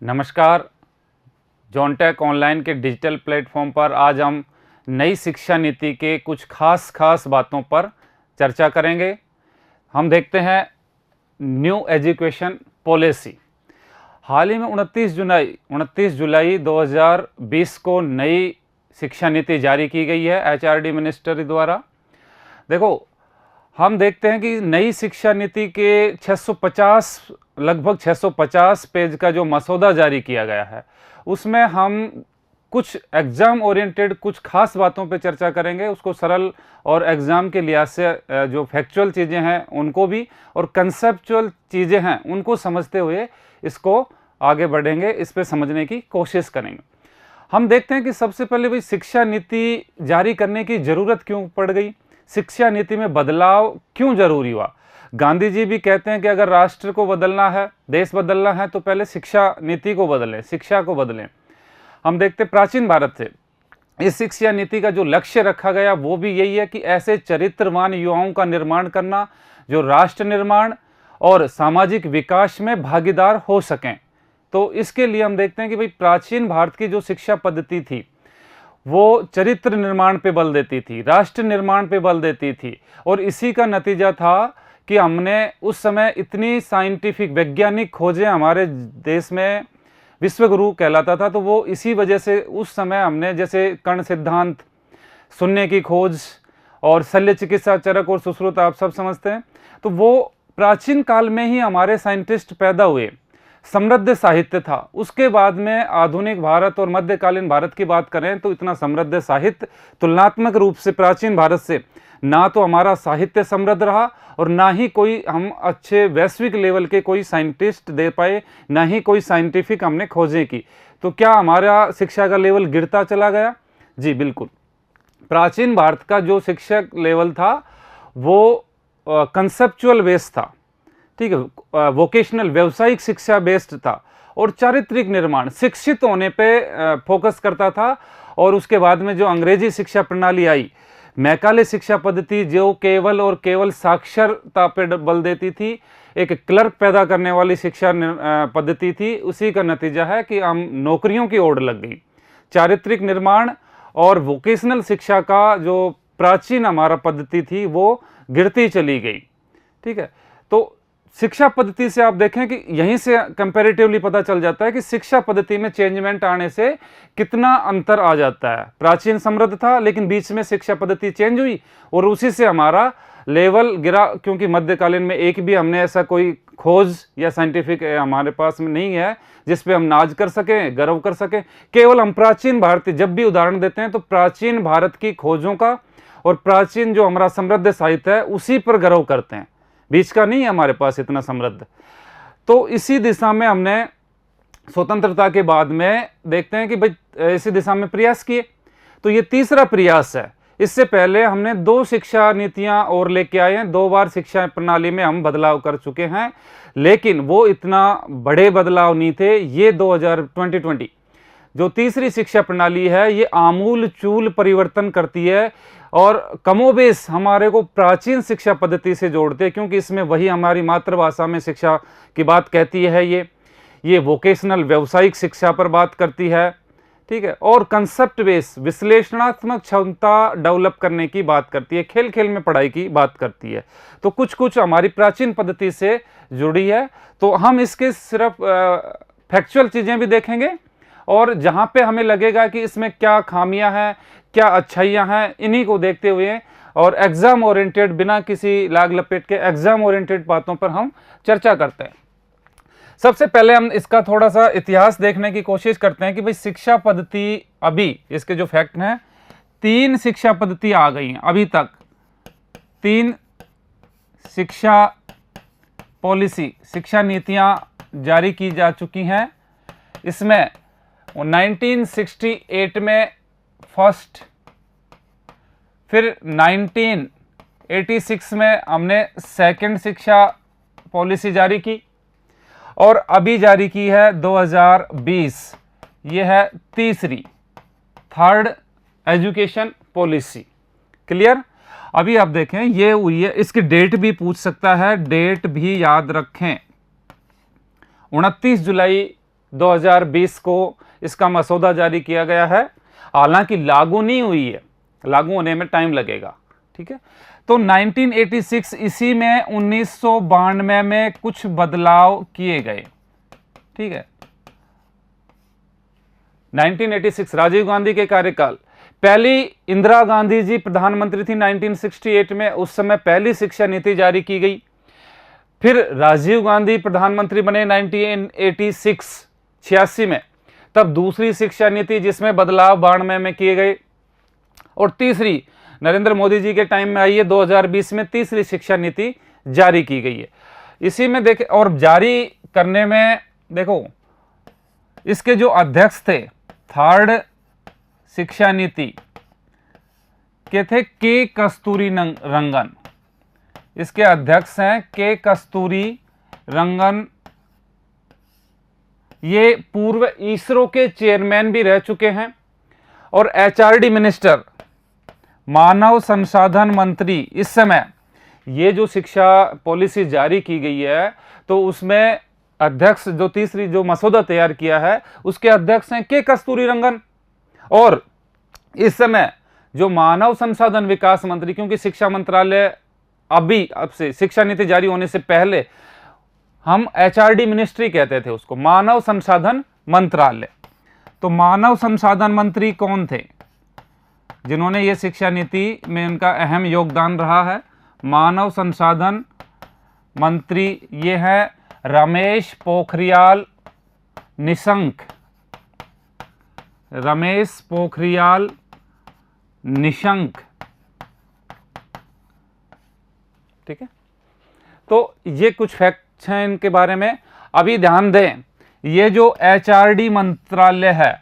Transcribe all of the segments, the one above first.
नमस्कार। जॉनटेक ऑनलाइन के digital platform पर आज हम नई शिक्षा नीति के कुछ खास बातों पर चर्चा करेंगे। हम देखते हैं न्यू एजुकेशन पॉलिसी। हाल ही में 29 जुलाई 2020 को नई शिक्षा नीति जारी की गई है एचआरडी मिनिस्ट्री द्वारा। देखो, हम देखते हैं कि नई शिक्षा नीति के लगभग 650 पेज का जो मसौदा जारी किया गया है, उसमें हम कुछ एग्ज़ाम ओरिएंटेड कुछ खास बातों पे चर्चा करेंगे। उसको सरल और एग्ज़ाम के लिहाज से जो फैक्चुअल चीज़ें हैं उनको भी और कंसेप्चुअल चीज़ें हैं उनको समझते हुए इसको आगे बढ़ेंगे, इस पे समझने की कोशिश करेंगे। हम देखते हैं कि सबसे पहले भाई शिक्षा नीति जारी करने की ज़रूरत क्यों पड़ गई, शिक्षा नीति में बदलाव क्यों जरूरी हुआ। गांधी जी भी कहते हैं कि अगर राष्ट्र को बदलना है, देश बदलना है, तो पहले शिक्षा नीति को बदलें, शिक्षा को बदलें। हम देखते प्राचीन भारत से इस शिक्षा नीति का जो लक्ष्य रखा गया वो भी यही है कि ऐसे चरित्रवान युवाओं का निर्माण करना जो राष्ट्र निर्माण और सामाजिक विकास में भागीदार हो सकें। तो इसके लिए हम देखते हैं कि भाई प्राचीन भारत की जो शिक्षा पद्धति थी वो चरित्र निर्माण पे बल देती थी, राष्ट्र निर्माण पे बल देती थी, और इसी का नतीजा था कि हमने उस समय इतनी साइंटिफिक वैज्ञानिक खोजें, हमारे देश में विश्व गुरु कहलाता था। तो वो इसी वजह से उस समय हमने जैसे कण सिद्धांत, शून्य की खोज और शल्य चिकित्सा, चरक और सुश्रुत आप सब समझते हैं। तो वो प्राचीन काल में ही हमारे साइंटिस्ट पैदा हुए, समृद्ध साहित्य था। उसके बाद में आधुनिक भारत और मध्यकालीन भारत की बात करें तो इतना समृद्ध साहित्य तुलनात्मक रूप से प्राचीन भारत से ना तो हमारा साहित्य समृद्ध रहा और ना ही कोई हम अच्छे वैश्विक लेवल के कोई साइंटिस्ट दे पाए, ना ही कोई साइंटिफिक हमने खोजें की। तो क्या हमारा शिक्षा का लेवल गिरता चला गया? जी बिल्कुल। प्राचीन भारत का जो शिक्षा लेवल था वो कंसेप्चुअल बेस्ड था, ठीक है, वोकेशनल व्यावसायिक शिक्षा बेस्ड था और चारित्रिक निर्माण, शिक्षित होने पे फोकस करता था। और उसके बाद में जो अंग्रेजी शिक्षा प्रणाली आई, मैकाले शिक्षा पद्धति, जो केवल और केवल साक्षरता पे बल देती थी, एक क्लर्क पैदा करने वाली शिक्षा पद्धति थी। उसी का नतीजा है कि हम नौकरियों की ओर लग गई। चारित्रिक निर्माण और वोकेशनल शिक्षा का जो प्राचीन हमारा पद्धति थी वो गिरती चली गई, ठीक है। तो शिक्षा पद्धति से आप देखें कि यहीं से कंपैरेटिवली पता चल जाता है कि शिक्षा पद्धति में चेंजमेंट आने से कितना अंतर आ जाता है। प्राचीन समृद्ध था लेकिन बीच में शिक्षा पद्धति चेंज हुई और उसी से हमारा लेवल गिरा, क्योंकि मध्यकालीन में एक भी हमने ऐसा कोई खोज या साइंटिफिक हमारे पास में नहीं है जिस पे हम नाज कर सकें, गर्व कर सकें। केवल हम प्राचीन भारतीय जब भी उदाहरण देते हैं तो प्राचीन भारत की खोजों का और प्राचीन जो हमारा समृद्ध साहित्य है उसी पर गर्व करते हैं, बीच का नहीं है हमारे पास इतना समृद्ध। तो इसी दिशा में हमने स्वतंत्रता के बाद में देखते हैं कि भाई इसी दिशा में प्रयास किए। तो ये तीसरा प्रयास है। इससे पहले हमने 2 शिक्षा नीतियां और लेके आए हैं, 2 बार शिक्षा प्रणाली में हम बदलाव कर चुके हैं, लेकिन वो इतना बड़े बदलाव नहीं थे। ये 2020 जो तीसरी शिक्षा प्रणाली है ये आमूल चूल परिवर्तन करती है और कमोबेश हमारे को प्राचीन शिक्षा पद्धति से जोड़ते हैं, क्योंकि इसमें वही हमारी मातृभाषा में शिक्षा की बात कहती है। ये वोकेशनल व्यावसायिक शिक्षा पर बात करती है, ठीक है, और कंसेप्ट बेस विश्लेषणात्मक क्षमता डेवलप करने की बात करती है, खेल खेल में पढ़ाई की बात करती है। तो कुछ हमारी प्राचीन पद्धति से जुड़ी है। तो हम इसके सिर्फ फैक्चुअल चीज़ें भी देखेंगे और जहाँ पे हमें लगेगा कि इसमें क्या खामियां हैं, क्या अच्छाइयाँ हैं, इन्हीं को देखते हुए और एग्ज़ाम ओरिएंटेड, बिना किसी लाग लपेट के एग्ज़ाम ओरिएंटेड बातों पर हम चर्चा करते हैं। सबसे पहले हम इसका थोड़ा सा इतिहास देखने की कोशिश करते हैं कि भाई शिक्षा पद्धति, अभी इसके जो फैक्ट हैं, 3 शिक्षा पद्धति आ गई हैं अभी तक। 3 शिक्षा पॉलिसी, शिक्षा नीतियाँ जारी की जा चुकी हैं। इसमें 1968 में फर्स्ट, फिर 1986 में हमने सेकंड शिक्षा पॉलिसी जारी की और अभी जारी की है 2020, ये है तीसरी, थर्ड एजुकेशन पॉलिसी। क्लियर? अभी आप देखें ये हुई है, इसकी डेट भी पूछ सकता है, डेट भी याद रखें। 29 जुलाई 2020 को इसका मसौदा जारी किया गया है, हालांकि लागू नहीं हुई है, लागू होने में टाइम लगेगा। ठीक है, तो 1986 इसी में 1992 में कुछ बदलाव किए गए। ठीक है, 1986 राजीव गांधी के कार्यकाल, पहली इंदिरा गांधी जी प्रधानमंत्री थी 1968 में, उस समय पहली शिक्षा नीति जारी की गई। फिर राजीव गांधी प्रधानमंत्री बने 1986 में, तब दूसरी शिक्षा नीति जिसमें बदलाव 92 में किए गए, और तीसरी नरेंद्र मोदी जी के टाइम में आई है 2020 में तीसरी शिक्षा नीति जारी की गई है। इसी में देखें, और जारी करने में देखो इसके जो अध्यक्ष थे थर्ड शिक्षा नीति के थे के कस्तूरी रंगन, इसके अध्यक्ष हैं के कस्तूरी रंगन। ये पूर्व इसरो के चेयरमैन भी रह चुके हैं। और एचआरडी मिनिस्टर, मानव संसाधन मंत्री, इस समय ये जो शिक्षा पॉलिसी जारी की गई है तो उसमें अध्यक्ष जो तीसरी जो मसौदा तैयार किया है उसके अध्यक्ष हैं के कस्तूरी रंगन। और इस समय जो मानव संसाधन विकास मंत्री, क्योंकि शिक्षा मंत्रालय अभी अब से शिक्षा नीति जारी होने से पहले हम एचआरडी मिनिस्ट्री कहते थे उसको, मानव संसाधन मंत्रालय। तो मानव संसाधन मंत्री कौन थे जिन्होंने ये शिक्षा नीति में उनका अहम योगदान रहा है? मानव संसाधन मंत्री ये है रमेश पोखरियाल निशंक, रमेश पोखरियाल निशंक। ठीक है, तो ये कुछ फैक्ट्स हैं इनके बारे में। अभी ध्यान दें, ये जो एचआरडी मंत्रालय है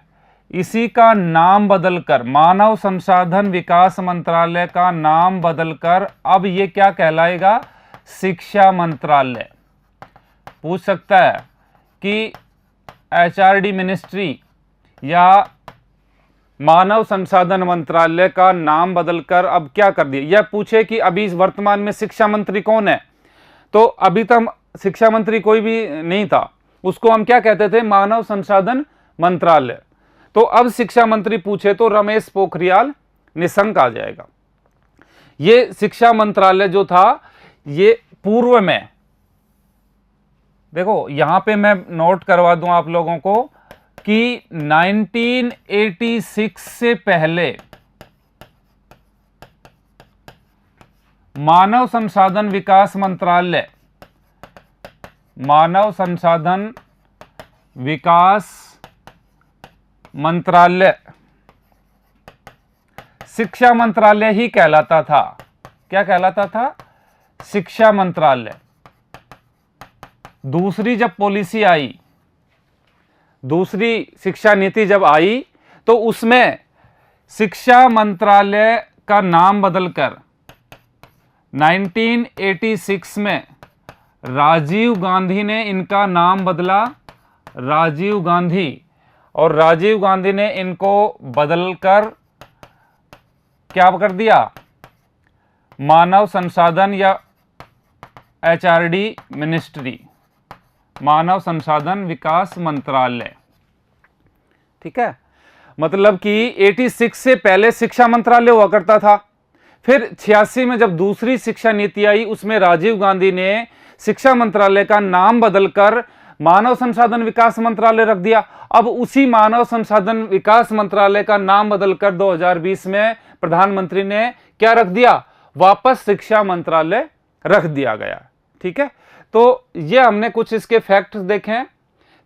इसी का नाम बदलकर, मानव संसाधन विकास मंत्रालय का नाम बदलकर अब ये क्या कहलाएगा? शिक्षा मंत्रालय। पूछ सकता है कि एचआरडी मिनिस्ट्री या मानव संसाधन मंत्रालय का नाम बदलकर अब क्या कर दिया? यह पूछे कि अभी वर्तमान में शिक्षा मंत्री कौन है, तो अभी तक शिक्षा मंत्री कोई भी नहीं था, उसको हम क्या कहते थे? मानव संसाधन मंत्रालय। तो अब शिक्षा मंत्री पूछे तो रमेश पोखरियाल निशंक आ जाएगा। ये शिक्षा मंत्रालय जो था ये पूर्व में, देखो यहां पे मैं नोट करवा दूं आप लोगों को कि 1986 से पहले मानव संसाधन विकास मंत्रालय, मानव संसाधन विकास मंत्रालय शिक्षा मंत्रालय ही कहलाता था। क्या कहलाता था? शिक्षा मंत्रालय। दूसरी जब पॉलिसी आई, दूसरी शिक्षा नीति जब आई तो उसमें शिक्षा मंत्रालय का नाम बदलकर 1986 में राजीव गांधी ने इनका नाम बदला, राजीव गांधी। और राजीव गांधी ने इनको बदलकर क्या कर दिया? मानव संसाधन या एचआरडी मिनिस्ट्री, मानव संसाधन विकास मंत्रालय। ठीक है, मतलब कि 86 से पहले शिक्षा मंत्रालय हुआ करता था। फिर 86 में जब दूसरी शिक्षा नीति आई उसमें राजीव गांधी ने शिक्षा मंत्रालय का नाम बदलकर मानव संसाधन विकास मंत्रालय रख दिया। अब उसी मानव संसाधन विकास मंत्रालय का नाम बदलकर 2020 में प्रधानमंत्री ने क्या रख दिया? वापस शिक्षा मंत्रालय रख दिया गया। ठीक है, तो ये हमने कुछ इसके फैक्ट्स देखे हैं।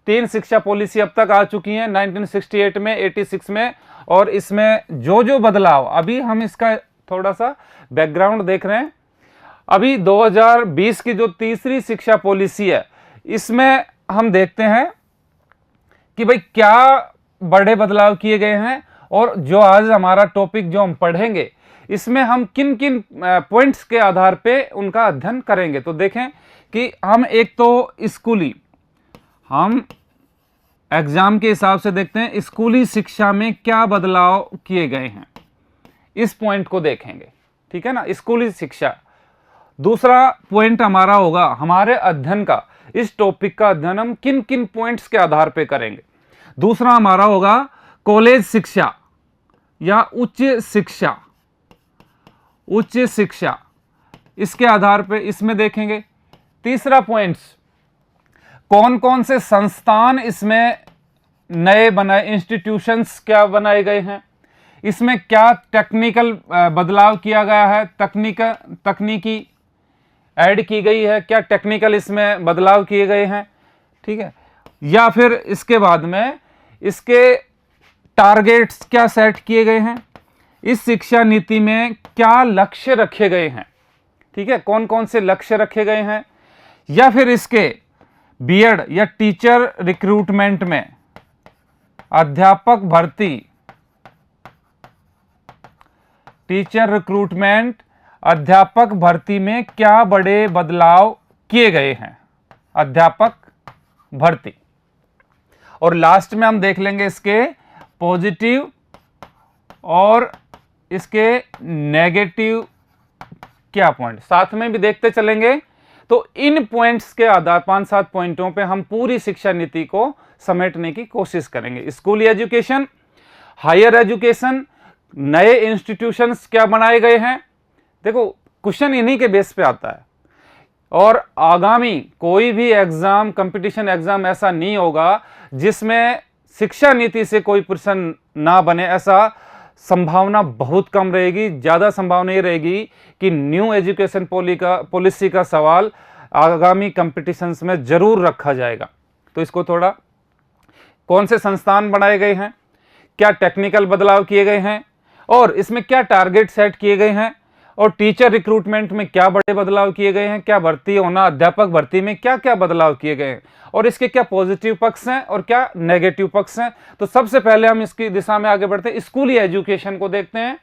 3 शिक्षा पॉलिसी अब तक आ चुकी हैं 1968 में, 86 में, और इसमें जो जो बदलाव, अभी हम इसका थोड़ा सा बैकग्राउंड देख रहे हैं। अभी 2020 की जो तीसरी शिक्षा पॉलिसी है इसमें हम देखते हैं कि भाई क्या बड़े बदलाव किए गए हैं, और जो आज हमारा टॉपिक जो हम पढ़ेंगे इसमें हम किन किन पॉइंट्स के आधार पे उनका अध्ययन करेंगे। तो देखें कि हम एक तो स्कूली, हम एग्जाम के हिसाब से देखते हैं स्कूली शिक्षा में क्या बदलाव किए गए हैं, इस पॉइंट को देखेंगे। ठीक है ना, स्कूली शिक्षा। दूसरा पॉइंट हमारा होगा हमारे अध्ययन का इस टॉपिक का अध्ययन हम किन किन पॉइंट्स के आधार पे करेंगे। दूसरा हमारा होगा कॉलेज शिक्षा या उच्च शिक्षा, उच्च शिक्षा, इसके आधार पे इसमें देखेंगे। तीसरा पॉइंट्स, कौन कौन से संस्थान इसमें नए बनाए, इंस्टीट्यूशंस क्या बनाए गए हैं, इसमें क्या टेक्निकल बदलाव किया गया है, तकनीकी ऐड की गई है, क्या टेक्निकल इसमें बदलाव किए गए हैं, ठीक है। या फिर इसके बाद में इसके टारगेट्स क्या सेट किए गए हैं, इस शिक्षा नीति में क्या लक्ष्य रखे गए हैं, ठीक है, कौन कौन से लक्ष्य रखे गए हैं। या फिर इसके बीएड या टीचर रिक्रूटमेंट में अध्यापक भर्ती, टीचर रिक्रूटमेंट, अध्यापक भर्ती में क्या बड़े बदलाव किए गए हैं, अध्यापक भर्ती। और लास्ट में हम देख लेंगे इसके पॉजिटिव और इसके नेगेटिव क्या पॉइंट, साथ में भी देखते चलेंगे। तो इन पॉइंट्स के आधार 5-7 पॉइंटों पे हम पूरी शिक्षा नीति को समेटने की कोशिश करेंगे। स्कूली एजुकेशन, हायर एजुकेशन, नए इंस्टीट्यूशंस क्या बनाए गए हैं। देखो क्वेश्चन इन्हीं के बेस पे आता है और आगामी कोई भी एग्जाम, कंपटीशन एग्जाम ऐसा नहीं होगा जिसमें शिक्षा नीति से कोई प्रश्न ना बने, ऐसा संभावना बहुत कम रहेगी। ज़्यादा संभावना ये रहेगी कि न्यू एजुकेशन पॉलिसी का सवाल आगामी कंपटीशंस में जरूर रखा जाएगा। तो इसको थोड़ा, कौन से संस्थान बनाए गए हैं, क्या टेक्निकल बदलाव किए गए हैं और इसमें क्या टारगेट सेट किए गए हैं, और टीचर रिक्रूटमेंट में क्या बड़े बदलाव किए गए हैं, क्या भर्ती होना, अध्यापक भर्ती में क्या क्या बदलाव किए गए हैं और इसके क्या पॉजिटिव पक्ष हैं और क्या नेगेटिव पक्ष हैं। तो सबसे पहले हम इसकी दिशा में आगे बढ़ते हैं, स्कूली एजुकेशन को देखते हैं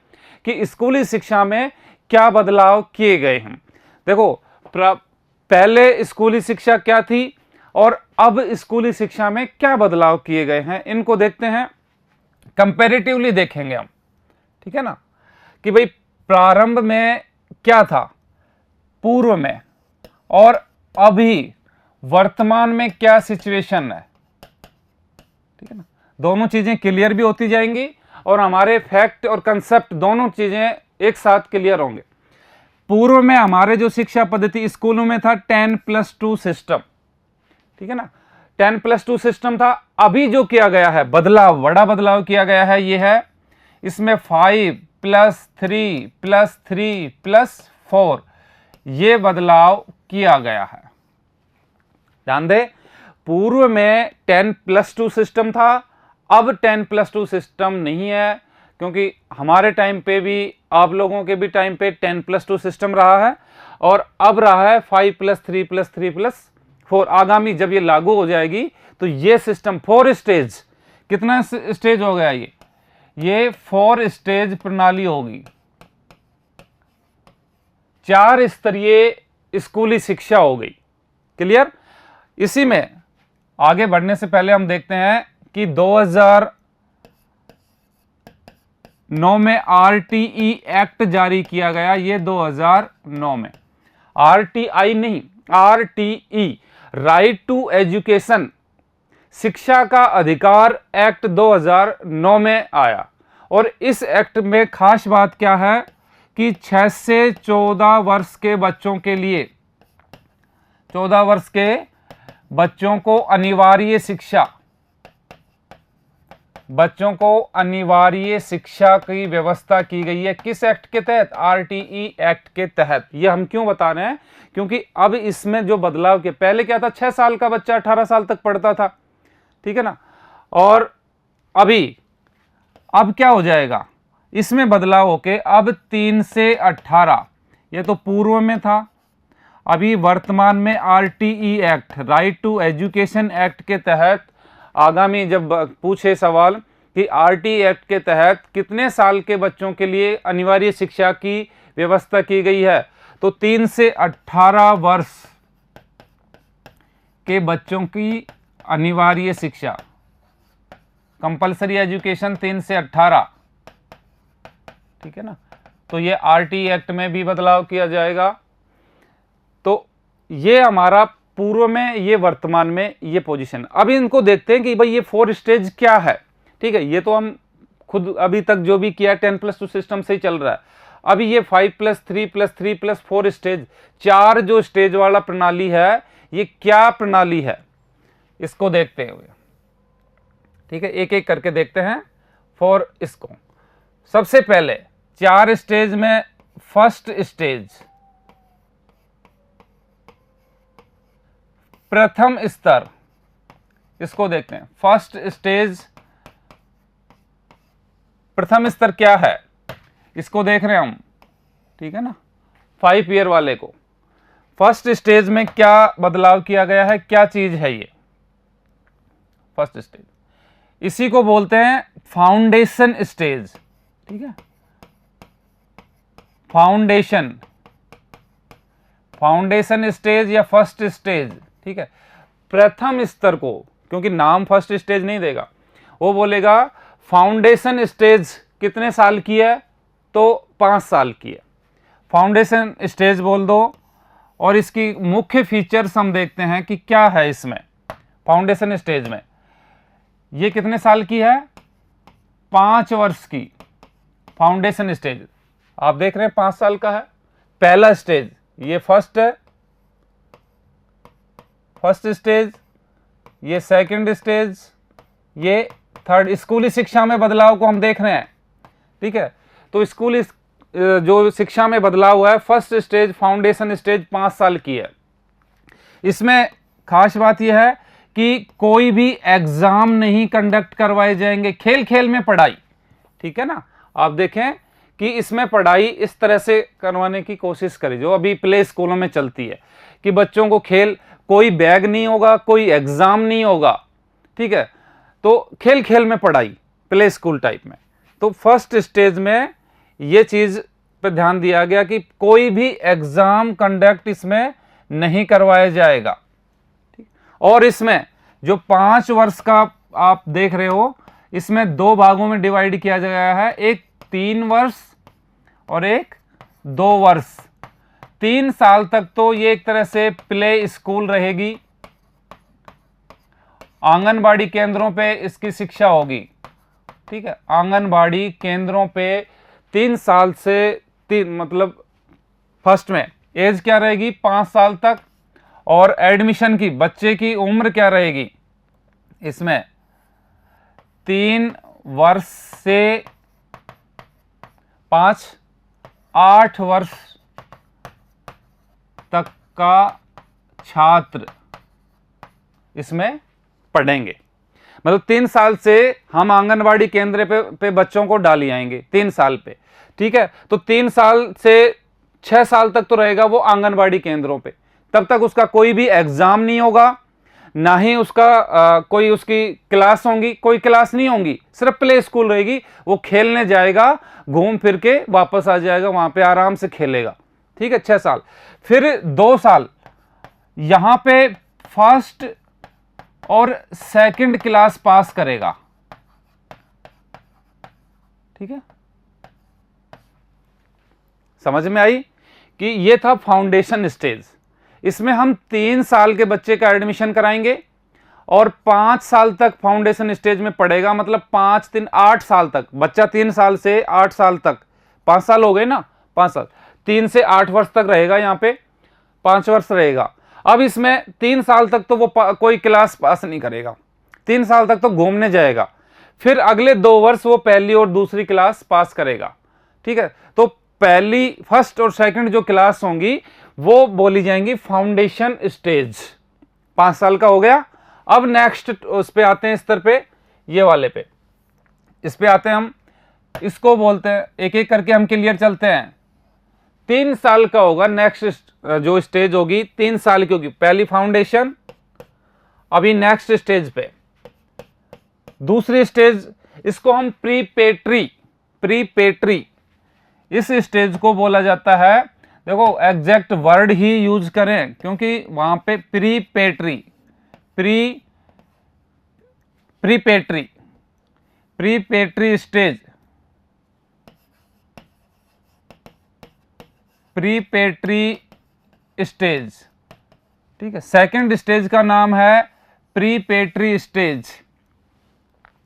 कि स्कूली शिक्षा में क्या बदलाव किए गए हैं। देखो पहले स्कूली शिक्षा क्या थी और अब स्कूली शिक्षा में क्या बदलाव किए गए हैं, इनको देखते हैं, कंपैरेटिवली देखेंगे हम, ठीक है ना, कि भाई प्रारंभ में क्या था, पूर्व में, और अभी वर्तमान में क्या सिचुएशन है, ठीक है ना। दोनों चीजें क्लियर भी होती जाएंगी और हमारे फैक्ट और कंसेप्ट दोनों चीजें एक साथ क्लियर होंगे। पूर्व में हमारे जो शिक्षा पद्धति स्कूलों में था 10+2 सिस्टम, ठीक है ना, 10+2 सिस्टम था। अभी जो किया गया है बदलाव, बड़ा बदलाव किया गया है, ये है इसमें 5+3+3+4 ये बदलाव किया गया है। ध्यान दे, पूर्व में 10+2 सिस्टम था, अब 10+2 सिस्टम नहीं है, क्योंकि हमारे टाइम पे भी, आप लोगों के भी टाइम पे 10+2 सिस्टम रहा है और अब रहा है 5+3+3+4। आगामी जब ये लागू हो जाएगी तो ये सिस्टम 4 स्टेज, कितना स्टेज हो गया, ये 4 स्टेज प्रणाली होगी, 4 स्तरीय स्कूली शिक्षा हो गई। क्लियर। इसी में आगे बढ़ने से पहले हम देखते हैं कि 2009 में आरटीई एक्ट जारी किया गया। ये 2009 में, आरटीआई नहीं, आरटीई, राइट टू एजुकेशन, शिक्षा का अधिकार एक्ट 2009 में आया। और इस एक्ट में खास बात क्या है कि 6 से 14 वर्ष के बच्चों के लिए, 14 वर्ष के बच्चों को अनिवार्य शिक्षा, बच्चों को अनिवार्य शिक्षा की व्यवस्था की गई है। किस एक्ट के तहत? आरटीई एक्ट के तहत। ये हम क्यों बता रहे हैं? क्योंकि अब इसमें जो बदलाव के, पहले क्या था, 6 साल का बच्चा 18 साल तक पढ़ता था, ठीक है ना, और अभी अब क्या हो जाएगा, इसमें बदलाव होके अब 3 से 18, ये तो पूर्व में था, अभी वर्तमान में RTE act, right to education act के तहत, आगामी जब पूछे सवाल कि आरटीई एक्ट के तहत कितने साल के बच्चों के लिए अनिवार्य शिक्षा की व्यवस्था की गई है, तो 3 से 18 वर्ष के बच्चों की अनिवार्य शिक्षा, कंपलसरी एजुकेशन 3 से 18, ठीक है ना। तो ये आरटीई एक्ट में भी बदलाव किया जाएगा। तो ये हमारा पूर्व में, ये वर्तमान में, ये पोजीशन। अब इनको देखते हैं कि भाई ये 4 स्टेज क्या है। ठीक है, ये तो हम खुद अभी तक जो भी किया 10+2 सिस्टम से ही चल रहा है। अभी ये 5+3+3+4 स्टेज, 4 जो स्टेज वाला प्रणाली है, ये क्या प्रणाली है इसको देखते हुए। ठीक है, एक एक करके देखते हैं फॉर इसको। सबसे पहले 4 स्टेज में फर्स्ट स्टेज, प्रथम स्तर, इसको देखते हैं। फर्स्ट स्टेज, प्रथम स्तर क्या है इसको देख रहे हैं हम। ठीक है ना, 5 ईयर वाले को। फर्स्ट स्टेज में क्या बदलाव किया गया है, क्या चीज है ये फर्स्ट स्टेज? इसी को बोलते हैं फाउंडेशन स्टेज। ठीक है, फाउंडेशन स्टेज या फर्स्ट स्टेज। ठीक है, प्रथम स्तर को, क्योंकि नाम फर्स्ट स्टेज नहीं देगा, वो बोलेगा फाउंडेशन स्टेज कितने साल की है, तो 5 साल की है। फाउंडेशन स्टेज बोल दो। और इसकी मुख्य फीचर्स हम देखते हैं कि क्या है इसमें। फाउंडेशन स्टेज में ये कितने साल की है, 5 वर्ष की फाउंडेशन स्टेज। आप देख रहे हैं 5 साल का है पहला स्टेज, ये फर्स्ट है, फर्स्ट स्टेज, ये सेकंड स्टेज, ये थर्ड। स्कूली शिक्षा में बदलाव को हम देख रहे हैं। ठीक है, तो स्कूली जो शिक्षा में बदलाव हुआ है, फर्स्ट स्टेज फाउंडेशन स्टेज 5 साल की है। इसमें खास बात यह है कि कोई भी एग्जाम नहीं कंडक्ट करवाए जाएंगे, खेल खेल में पढ़ाई। ठीक है ना, आप देखें कि इसमें पढ़ाई इस तरह से करवाने की कोशिश करें जो अभी प्ले स्कूलों में चलती है कि बच्चों को खेल, कोई बैग नहीं होगा, कोई एग्जाम नहीं होगा। ठीक है, तो खेल खेल में पढ़ाई, प्ले स्कूल टाइप में। तो फर्स्ट स्टेज में ये चीज पे ध्यान दिया गया कि कोई भी एग्जाम कंडक्ट इसमें नहीं करवाया जाएगा। ठीक, और इसमें जो 5 वर्ष का आप देख रहे हो, इसमें 2 भागों में डिवाइड किया गया है, एक 3 वर्ष और एक 2 वर्ष। 3 साल तक तो ये एक तरह से प्ले स्कूल रहेगी, आंगनबाड़ी केंद्रों पे इसकी शिक्षा होगी। ठीक है, आंगनबाड़ी केंद्रों पे 3 साल से 3 मतलब फर्स्ट में एज क्या रहेगी, 5 साल तक। और एडमिशन की बच्चे की उम्र क्या रहेगी इसमें, 3 वर्ष से 5, 8 वर्ष तक का छात्र इसमें पढ़ेंगे। मतलब 3 साल से हम आंगनबाड़ी केंद्र पे बच्चों को डाली आएंगे 3 साल पे। ठीक है, तो 3 साल से 6 साल तक तो रहेगा वो आंगनबाड़ी केंद्रों पे। तब तक उसका कोई भी एग्जाम नहीं होगा, ना ही उसका कोई उसकी क्लास होंगी, कोई क्लास नहीं होंगी, सिर्फ प्ले स्कूल रहेगी। वो खेलने जाएगा, घूम फिर के वापस आ जाएगा, वहां पे आराम से खेलेगा। ठीक है, 6 साल। फिर 2 साल यहां पे फर्स्ट और सेकंड क्लास पास करेगा। ठीक है, समझ में आई कि ये था फाउंडेशन स्टेज। इसमें हम 3 साल के बच्चे का एडमिशन कराएंगे और 5 साल तक फाउंडेशन स्टेज में पढ़ेगा। मतलब 5 3 8 साल तक बच्चा, 3 साल से 8 साल तक, 5 साल हो गए ना, 5 साल, 3 से 8 वर्ष तक रहेगा, यहाँ पे 5 वर्ष रहेगा। अब इसमें 3 साल तक तो वो कोई क्लास पास नहीं करेगा, 3 साल तक तो घूमने जाएगा। फिर अगले 2 वर्ष वो पहली और दूसरी क्लास पास करेगा। ठीक है, तो पहली, फर्स्ट और सेकंड जो क्लास होंगी वो बोली जाएंगी फाउंडेशन स्टेज। 5 साल का हो गया। अब नेक्स्ट उस पे आते हैं, स्तर पे, ये वाले पे, इस पे आते हैं हम। इसको बोलते हैं, एक एक करके हम क्लियर चलते हैं। 3 साल का होगा नेक्स्ट जो स्टेज होगी, 3 साल की होगी। पहली फाउंडेशन, अभी नेक्स्ट स्टेज पे दूसरी स्टेज, इसको हम प्रीपेट्री इस स्टेज को बोला जाता है। देखो एग्जैक्ट वर्ड ही यूज करें क्योंकि वहां पे प्रीपेट्री स्टेज, ठीक है। सेकंड स्टेज का नाम है प्रीपेट्री स्टेज,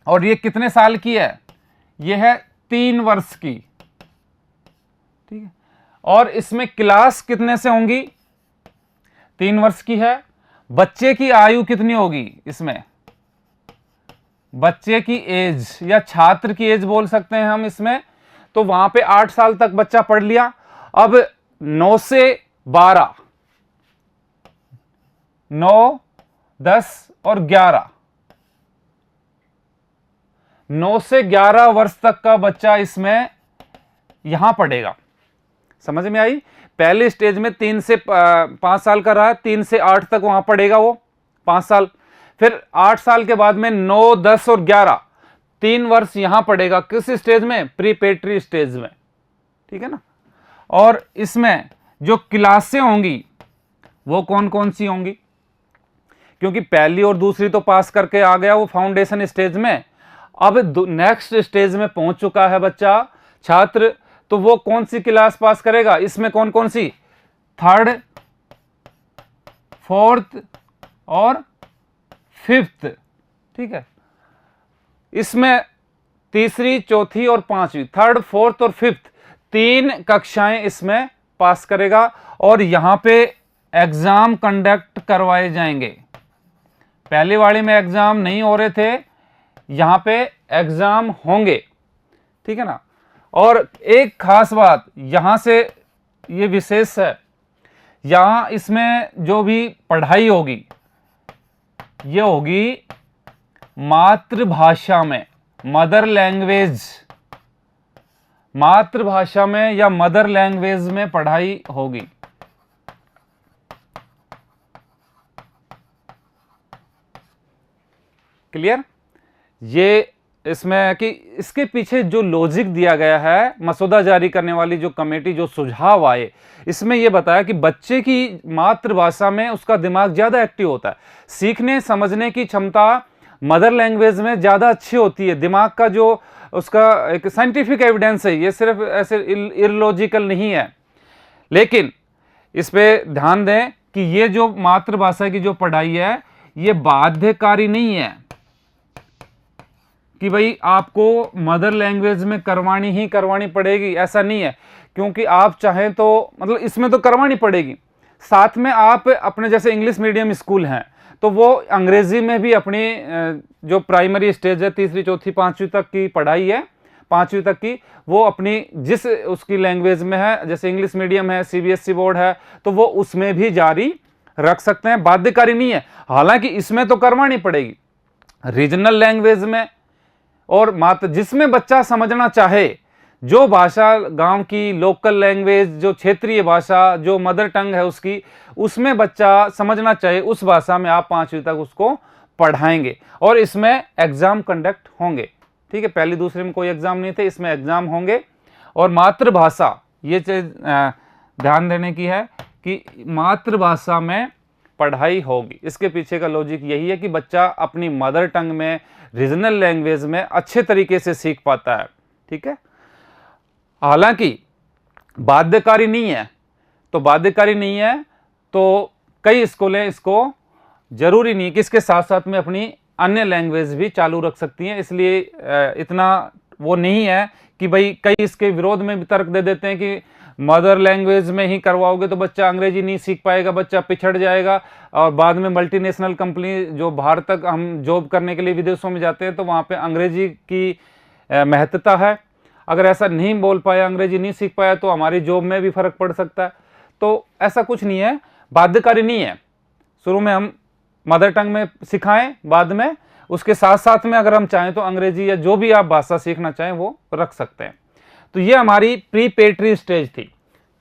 और ये कितने साल की है? ये है 3 वर्ष की, ठीक है। और इसमें क्लास कितने से होंगी? 3 वर्ष की है। बच्चे की आयु कितनी होगी इसमें? बच्चे की एज या छात्र की एज बोल सकते हैं हम इसमें। तो वहां पे 8 साल तक बच्चा पढ़ लिया। अब 9 से 12, 9, 10 और 11, 9 से 11 वर्ष तक का बच्चा इसमें यहां पढ़ेगा। समझ में आई? पहले स्टेज में 3 से 5 साल का रहा, 3 से 8 तक वहां पढ़ेगा वो 5 साल। फिर 8 साल के बाद में 9, 10 और 11, 3 वर्ष यहां पढ़ेगा। किस स्टेज में? प्रीपेट्री स्टेज में, ठीक है ना। और इसमें जो क्लासें होंगी वो कौन कौन सी होंगी? क्योंकि पहली और दूसरी तो पास करके आ गया वो फाउंडेशन स्टेज में, अब नेक्स्ट स्टेज में पहुंच चुका है बच्चा, छात्र, तो वो कौन सी क्लास पास करेगा? इसमें कौन कौन सी? 3rd, 4th और 5th, ठीक है। इसमें तीसरी, चौथी और 5वीं, 3rd, 4th और 5th 3 कक्षाएं इसमें पास करेगा। और यहां पे एग्जाम कंडक्ट करवाए जाएंगे। पहली वाली में एग्जाम नहीं हो रहे थे, यहां पे एग्जाम होंगे, ठीक है ना। और एक खास बात यहां से ये विशेष है, यहां इसमें जो भी पढ़ाई होगी ये होगी मातृभाषा में, मदर लैंग्वेज, मातृभाषा में या मदर लैंग्वेज में पढ़ाई होगी। क्लियर? ये इसमें कि इसके पीछे जो लॉजिक दिया गया है, मसौदा जारी करने वाली जो कमेटी, जो सुझाव आए, इसमें यह बताया कि बच्चे की मातृभाषा में उसका दिमाग ज्यादा एक्टिव होता है, सीखने समझने की क्षमता मदर लैंग्वेज में ज्यादा अच्छी होती है। दिमाग का जो उसका एक साइंटिफिक एविडेंस है, ये सिर्फ ऐसे इलॉजिकल नहीं है। लेकिन इस पे ध्यान दें कि ये जो मातृभाषा की जो पढ़ाई है ये बाध्यकारी नहीं है कि भाई आपको मदर लैंग्वेज में करवानी ही करवानी पड़ेगी, ऐसा नहीं है। क्योंकि आप चाहें तो मतलब इसमें तो करवानी पड़ेगी, साथ में आप अपने जैसे इंग्लिश मीडियम स्कूल हैं तो वो अंग्रेजी में भी अपनी जो प्राइमरी स्टेज है, तीसरी, चौथी, 5वीं तक की पढ़ाई है, 5वीं तक की, वो अपनी जिस उसकी लैंग्वेज में है, जैसे इंग्लिश मीडियम है, सीबीएसई बोर्ड है, तो वो उसमें भी जारी रख सकते हैं, बाध्यकारी नहीं है। हालांकि इसमें तो करवानी पड़ेगी रीजनल लैंग्वेज में, और मात्र जिसमें बच्चा समझना चाहे, जो भाषा गांव की लोकल लैंग्वेज, जो क्षेत्रीय भाषा, जो मदर टंग है उसकी, उसमें बच्चा समझना चाहे, उस भाषा में आप 5वीं तक उसको पढ़ाएंगे। और इसमें एग्जाम कंडक्ट होंगे, ठीक है। पहली दूसरे में कोई एग्जाम नहीं थे, इसमें एग्जाम होंगे। और मातृभाषा, ये चीज ध्यान देने की है कि मातृभाषा में पढ़ाई होगी। इसके पीछे का लॉजिक यही है कि बच्चा अपनी मदर टंग में, रीजनल लैंग्वेज में अच्छे तरीके से सीख पाता है, ठीक है। हालांकि बाध्यकारी नहीं है, तो बाध्यकारी नहीं है तो कई स्कूलें इसको जरूरी नहीं कि इसके साथ साथ में अपनी अन्य लैंग्वेज भी चालू रख सकती हैं। इसलिए इतना वो नहीं है कि भाई कई इसके विरोध में भी तर्क दे देते हैं कि मदर लैंग्वेज में ही करवाओगे तो बच्चा अंग्रेजी नहीं सीख पाएगा, बच्चा पिछड़ जाएगा, और बाद में मल्टीनेशनल कंपनी, जो बाहर तक हम जॉब करने के लिए विदेशों में जाते हैं तो वहाँ पे अंग्रेजी की महत्ता है। अगर ऐसा नहीं बोल पाया, अंग्रेजी नहीं सीख पाया, तो हमारी जॉब में भी फर्क पड़ सकता है। तो ऐसा कुछ नहीं है, बाध्यकारी नहीं है। शुरू में हम मदर टंग में सिखाएं, बाद में उसके साथ साथ में अगर हम चाहें तो अंग्रेजी या जो भी आप भाषा सीखना चाहें वो रख सकते हैं। तो ये हमारी प्रीपेट्री स्टेज थी,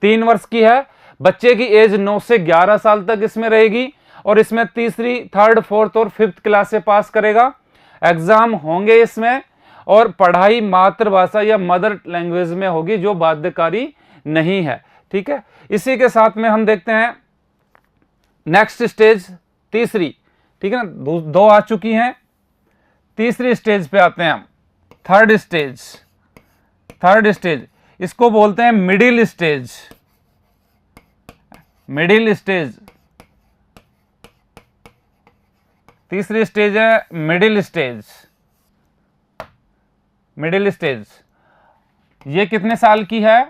3 वर्ष की है। बच्चे की एज 9 से 11 साल तक इसमें रहेगी, और इसमें तीसरी, 3rd, 4th और 5th क्लास से पास करेगा। एग्जाम होंगे इसमें, और पढ़ाई मातृभाषा या मदर लैंग्वेज में होगी, जो बाध्यकारी नहीं है, ठीक है। इसी के साथ में हम देखते हैं नेक्स्ट स्टेज, तीसरी, ठीक है ना। 2 आ चुकी हैं, तीसरी स्टेज पे आते हैं हम, थर्ड स्टेज। इसको बोलते हैं मिडिल स्टेज। मिडिल स्टेज तीसरी स्टेज है मिडिल स्टेज। मिडिल स्टेज ये कितने साल की है?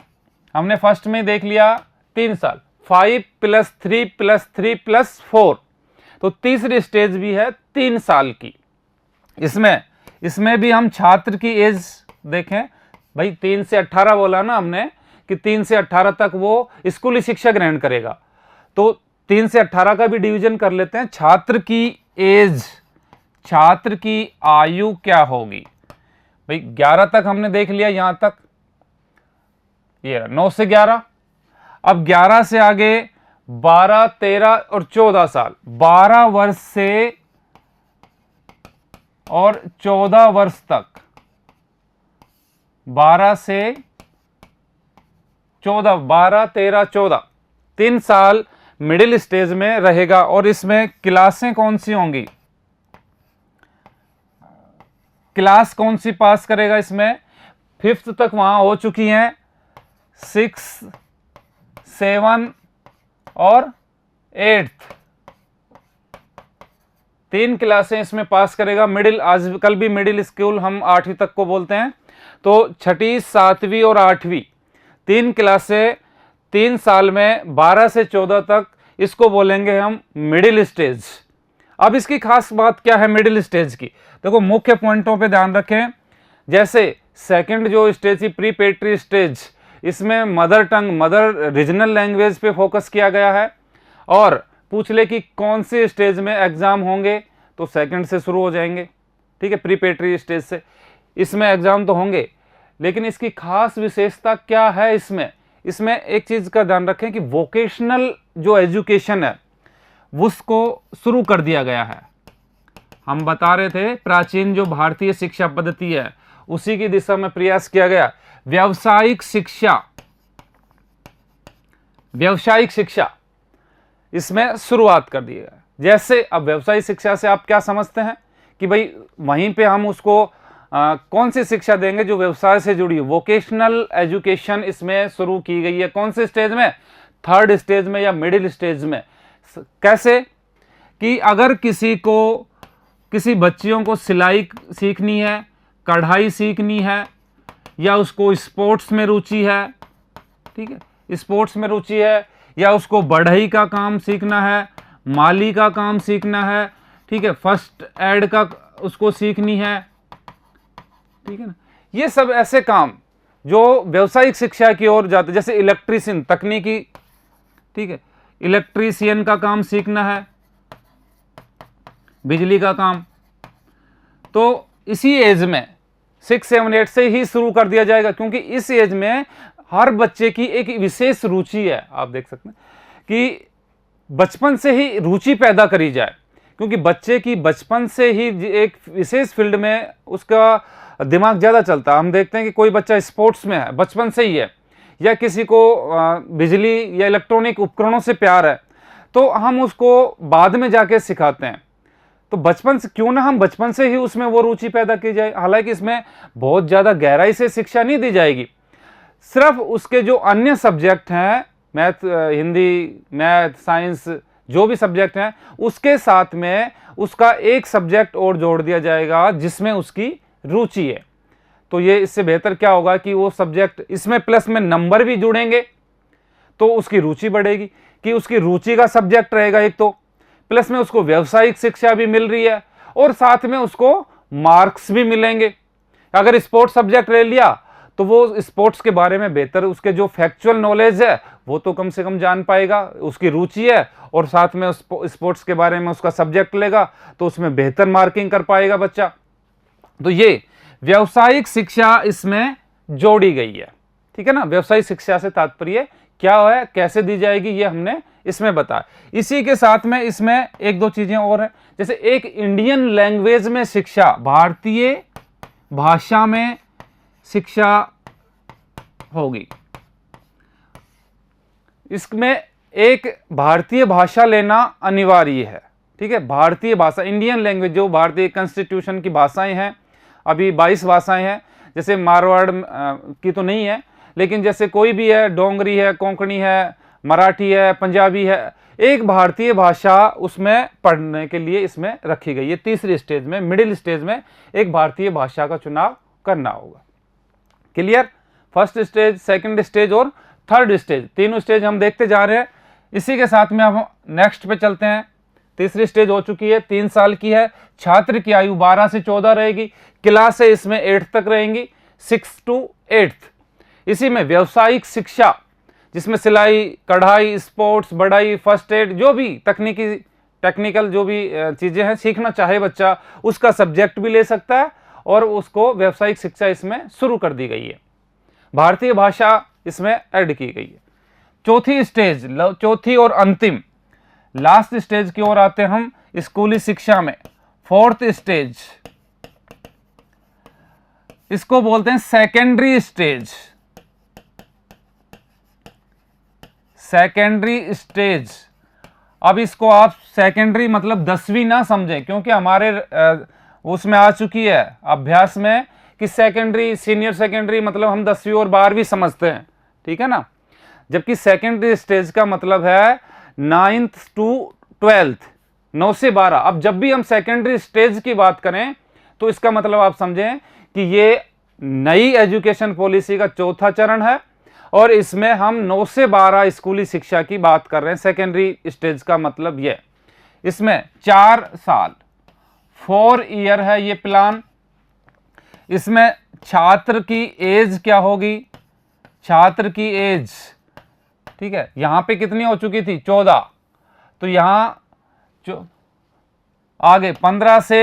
हमने फर्स्ट में देख लिया 3 साल, 5 + 3 + 3 + 4, तो तीसरी स्टेज भी है 3 साल की। इसमें भी हम छात्र की एज देखें भाई, 3 से 18 बोला ना हमने कि 3 से 18 तक वो स्कूली शिक्षा ग्रहण करेगा, तो 3 से 18 का भी डिवीजन कर लेते हैं। छात्र की एज, छात्र की आयु क्या होगी भाई? 11 तक हमने देख लिया, यहां तक ये 9 से 11। अब 11 से आगे 12, 13 और 14 साल, 12 वर्ष से और 14 वर्ष तक, 12 से 14, 12, 13, 14, 3 साल मिडिल स्टेज में रहेगा। और इसमें क्लासें कौन सी होंगी? क्लास कौन सी पास करेगा? इसमें 5th तक वहां हो चुकी हैं, 6, 7 और 8th, 3 क्लासें इसमें पास करेगा। मिडिल, आजकल भी मिडिल स्कूल हम 8वीं तक को बोलते हैं, तो 6ठी, 7वीं और 8वीं 3 क्लासें 3 साल में 12 से 14 तक, इसको बोलेंगे हम मिडिल स्टेज। अब इसकी खास बात क्या है मिडिल स्टेज की? देखो मुख्य पॉइंटों पे ध्यान रखें। जैसे सेकंड जो स्टेज थी प्रीपेटरी स्टेज, इसमें mother tongue, mother regional language पे फोकस किया गया है। और पूछ ले कि कौन से स्टेज में एग्जाम होंगे, तो सेकंड से शुरू हो जाएंगे, ठीक है, प्रीपेटरी स्टेज से। इसमें एग्जाम तो होंगे, लेकिन इसकी खास विशेषता क्या है? इसमें एक चीज का ध्यान रखें कि वोकेशनल जो एजुकेशन है उसको शुरू कर दिया गया है। हम बता रहे थे प्राचीन जो भारतीय शिक्षा पद्धति है उसी की दिशा में प्रयास किया गया। व्यावसायिक शिक्षा इसमें शुरुआत कर दी है। जैसे अब व्यावसायिक शिक्षा से आप क्या समझते हैं कि भाई वहीं पे हम उसको कौन सी शिक्षा देंगे जो व्यवसाय से जुड़ी? वोकेशनल एजुकेशन इसमें शुरू की गई है। कौन से स्टेज में? 3rd स्टेज में या मिडिल स्टेज में। कैसे कि अगर किसी बच्चियों को सिलाई सीखनी है, कढ़ाई सीखनी है, या उसको स्पोर्ट्स में रुचि है, ठीक है, स्पोर्ट्स में रुचि है, या उसको बढ़ई का काम सीखना है, माली का काम सीखना है, ठीक है, फर्स्ट एड का उसको सीखनी है, ठीक है ना, ये सब ऐसे काम जो व्यावसायिक शिक्षा की ओर जाते, जैसे इलेक्ट्रीशियन, तकनीकी, ठीक है, इलेक्ट्रीशियन का काम सीखना है, बिजली का काम, तो इसी एज में 6, 7, 8 से ही शुरू कर दिया जाएगा, क्योंकि इस एज में हर बच्चे की एक विशेष रुचि है। आप देख सकते हैं कि बचपन से ही रुचि पैदा करी जाए, क्योंकि बच्चे की बचपन से ही एक विशेष फील्ड में उसका दिमाग ज़्यादा चलता है। हम देखते हैं कि कोई बच्चा स्पोर्ट्स में है, बचपन से ही है, या किसी को बिजली या इलेक्ट्रॉनिक उपकरणों से प्यार है, तो हम उसको बाद में जाके सिखाते हैं। तो बचपन से क्यों ना हम बचपन से ही उसमें वो रुचि पैदा की जाए। हालांकि इसमें बहुत ज़्यादा गहराई से शिक्षा नहीं दी जाएगी, सिर्फ उसके जो अन्य सब्जेक्ट हैं, मैथ, हिंदी, मैथ, साइंस, जो भी सब्जेक्ट हैं, उसके साथ में उसका एक सब्जेक्ट और जोड़ दिया जाएगा जिसमें उसकी रुचि है। तो ये इससे बेहतर क्या होगा कि वो सब्जेक्ट, इसमें प्लस में नंबर भी जुड़ेंगे तो उसकी रुचि बढ़ेगी, कि उसकी रुचि का सब्जेक्ट रहेगा एक, तो प्लस में उसको व्यावसायिक शिक्षा भी मिल रही है और साथ में उसको मार्क्स भी मिलेंगे। अगर स्पोर्ट्स सब्जेक्ट ले लिया तो वो स्पोर्ट्स के बारे में बेहतर, उसके जो फैक्चुअल नॉलेज है वो तो कम से कम जान पाएगा, उसकी रुचि है, और साथ में स्पोर्ट्स के बारे में उसका सब्जेक्ट लेगा तो उसमें बेहतर मार्किंग कर पाएगा बच्चा। तो ये व्यावसायिक शिक्षा इसमें जोड़ी गई है, ठीक है ना। व्यावसायिक शिक्षा से तात्पर्य क्या है, कैसे दी जाएगी, ये हमने इसमें बताया। इसी के साथ में इसमें 1-2 चीजें और हैं, जैसे एक इंडियन लैंग्वेज में शिक्षा, भारतीय भाषा में शिक्षा होगी। इसमें एक भारतीय भाषा लेना अनिवार्य है, ठीक है। भारतीय भाषा, इंडियन लैंग्वेज, जो भारतीय कॉन्स्टिट्यूशन की भाषाएं हैं, अभी 22 भाषाएं हैं, जैसे मारवाड़ की तो नहीं है, लेकिन जैसे कोई भी है, डोंगरी है, कोंकणी है, मराठी है, पंजाबी है, एक भारतीय भाषा उसमें पढ़ने के लिए इसमें रखी गई है। तीसरी स्टेज में, मिडिल स्टेज में एक भारतीय भाषा का चुनाव करना होगा। Clear? First stage, second stage और थर्ड स्टेज, तीनों स्टेज हम देखते जा रहे हैं। इसी के साथ में अब नेक्स्ट पे चलते हैं। तीसरी स्टेज हो चुकी है, 3 साल की है, छात्र की आयु 12 से 14 रहेगी, क्लासें इसमें 8th तक रहेंगी, 6th to 8th। इसी में व्यावसायिक शिक्षा, जिसमें सिलाई, कढ़ाई, स्पोर्ट्स, बढ़ाई, फर्स्ट एड, जो भी टेक्निकल जो भी चीज़ें हैं सीखना चाहे बच्चा, उसका सब्जेक्ट भी ले सकता है और उसको व्यावसायिक शिक्षा इसमें शुरू कर दी गई है। भारतीय भाषा इसमें ऐड की गई है। चौथी स्टेज, चौथी और अंतिम लास्ट स्टेज की ओर आते हैं हम स्कूली शिक्षा में। फोर्थ स्टेज, इसको बोलते हैं सेकेंडरी स्टेज। सेकेंडरी स्टेज, अब इसको आप सेकेंडरी मतलब 10वीं ना समझें, क्योंकि हमारे उसमें आ चुकी है अभ्यास में कि सेकेंडरी, सीनियर सेकेंडरी मतलब हम 10वीं और 12वीं समझते हैं, ठीक है ना। जबकि सेकेंडरी स्टेज का मतलब है 9th to 12th, 9 से 12। अब जब भी हम सेकेंडरी स्टेज की बात करें तो इसका मतलब आप समझें कि ये नई एजुकेशन पॉलिसी का चौथा चरण है और इसमें हम 9 से 12 स्कूली शिक्षा की बात कर रहे हैं। सेकेंडरी स्टेज का मतलब ये, इसमें 4 साल, 4 ईयर है ये प्लान। इसमें छात्र की एज क्या होगी? छात्र की एज, ठीक है, यहां पे कितनी हो चुकी थी? 14, तो यहां आगे 15 से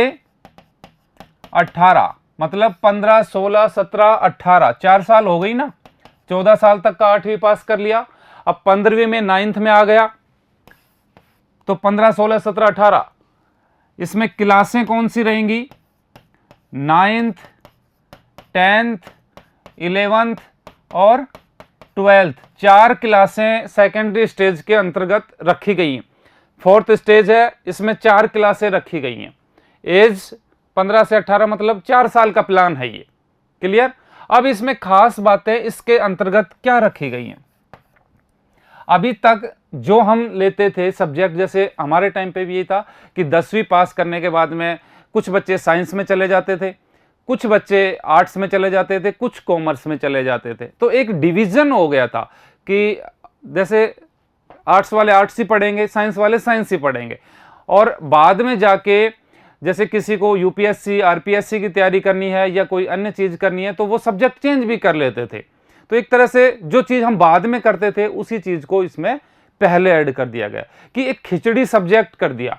18, मतलब 15, 16, 17, 18, 4 साल हो गई ना। 14 साल तक का 8वीं पास कर लिया, अब 15वीं में 9th में आ गया, तो 15, 16, 17, 18। इसमें क्लासें कौन सी रहेंगी? 9th, 10th, 11th और 12th, 4 क्लासें सेकेंडरी स्टेज के अंतर्गत रखी गई हैं। फोर्थ स्टेज है, इसमें 4 क्लासें रखी गई हैं। एज 15 से 18 मतलब 4 साल का प्लान है ये। क्लियर? अब इसमें खास बातें इसके अंतर्गत क्या रखी गई हैं? अभी तक जो हम लेते थे सब्जेक्ट, जैसे हमारे टाइम पे भी ये था कि 10वीं पास करने के बाद में कुछ बच्चे साइंस में चले जाते थे, कुछ बच्चे आर्ट्स में चले जाते थे, कुछ कॉमर्स में चले जाते थे। तो एक डिवीजन हो गया था कि जैसे आर्ट्स वाले आर्ट्स ही पढ़ेंगे, साइंस वाले साइंस ही पढ़ेंगे। और बाद में जाके जैसे किसी को यूपीएससी, आरपीएससी की तैयारी करनी है या कोई अन्य चीज़ करनी है तो वो सब्जेक्ट चेंज भी कर लेते थे। तो एक तरह से जो चीज़ हम बाद में करते थे उसी चीज़ को इसमें पहले ऐड कर दिया गया कि एक खिचड़ी सब्जेक्ट कर दिया।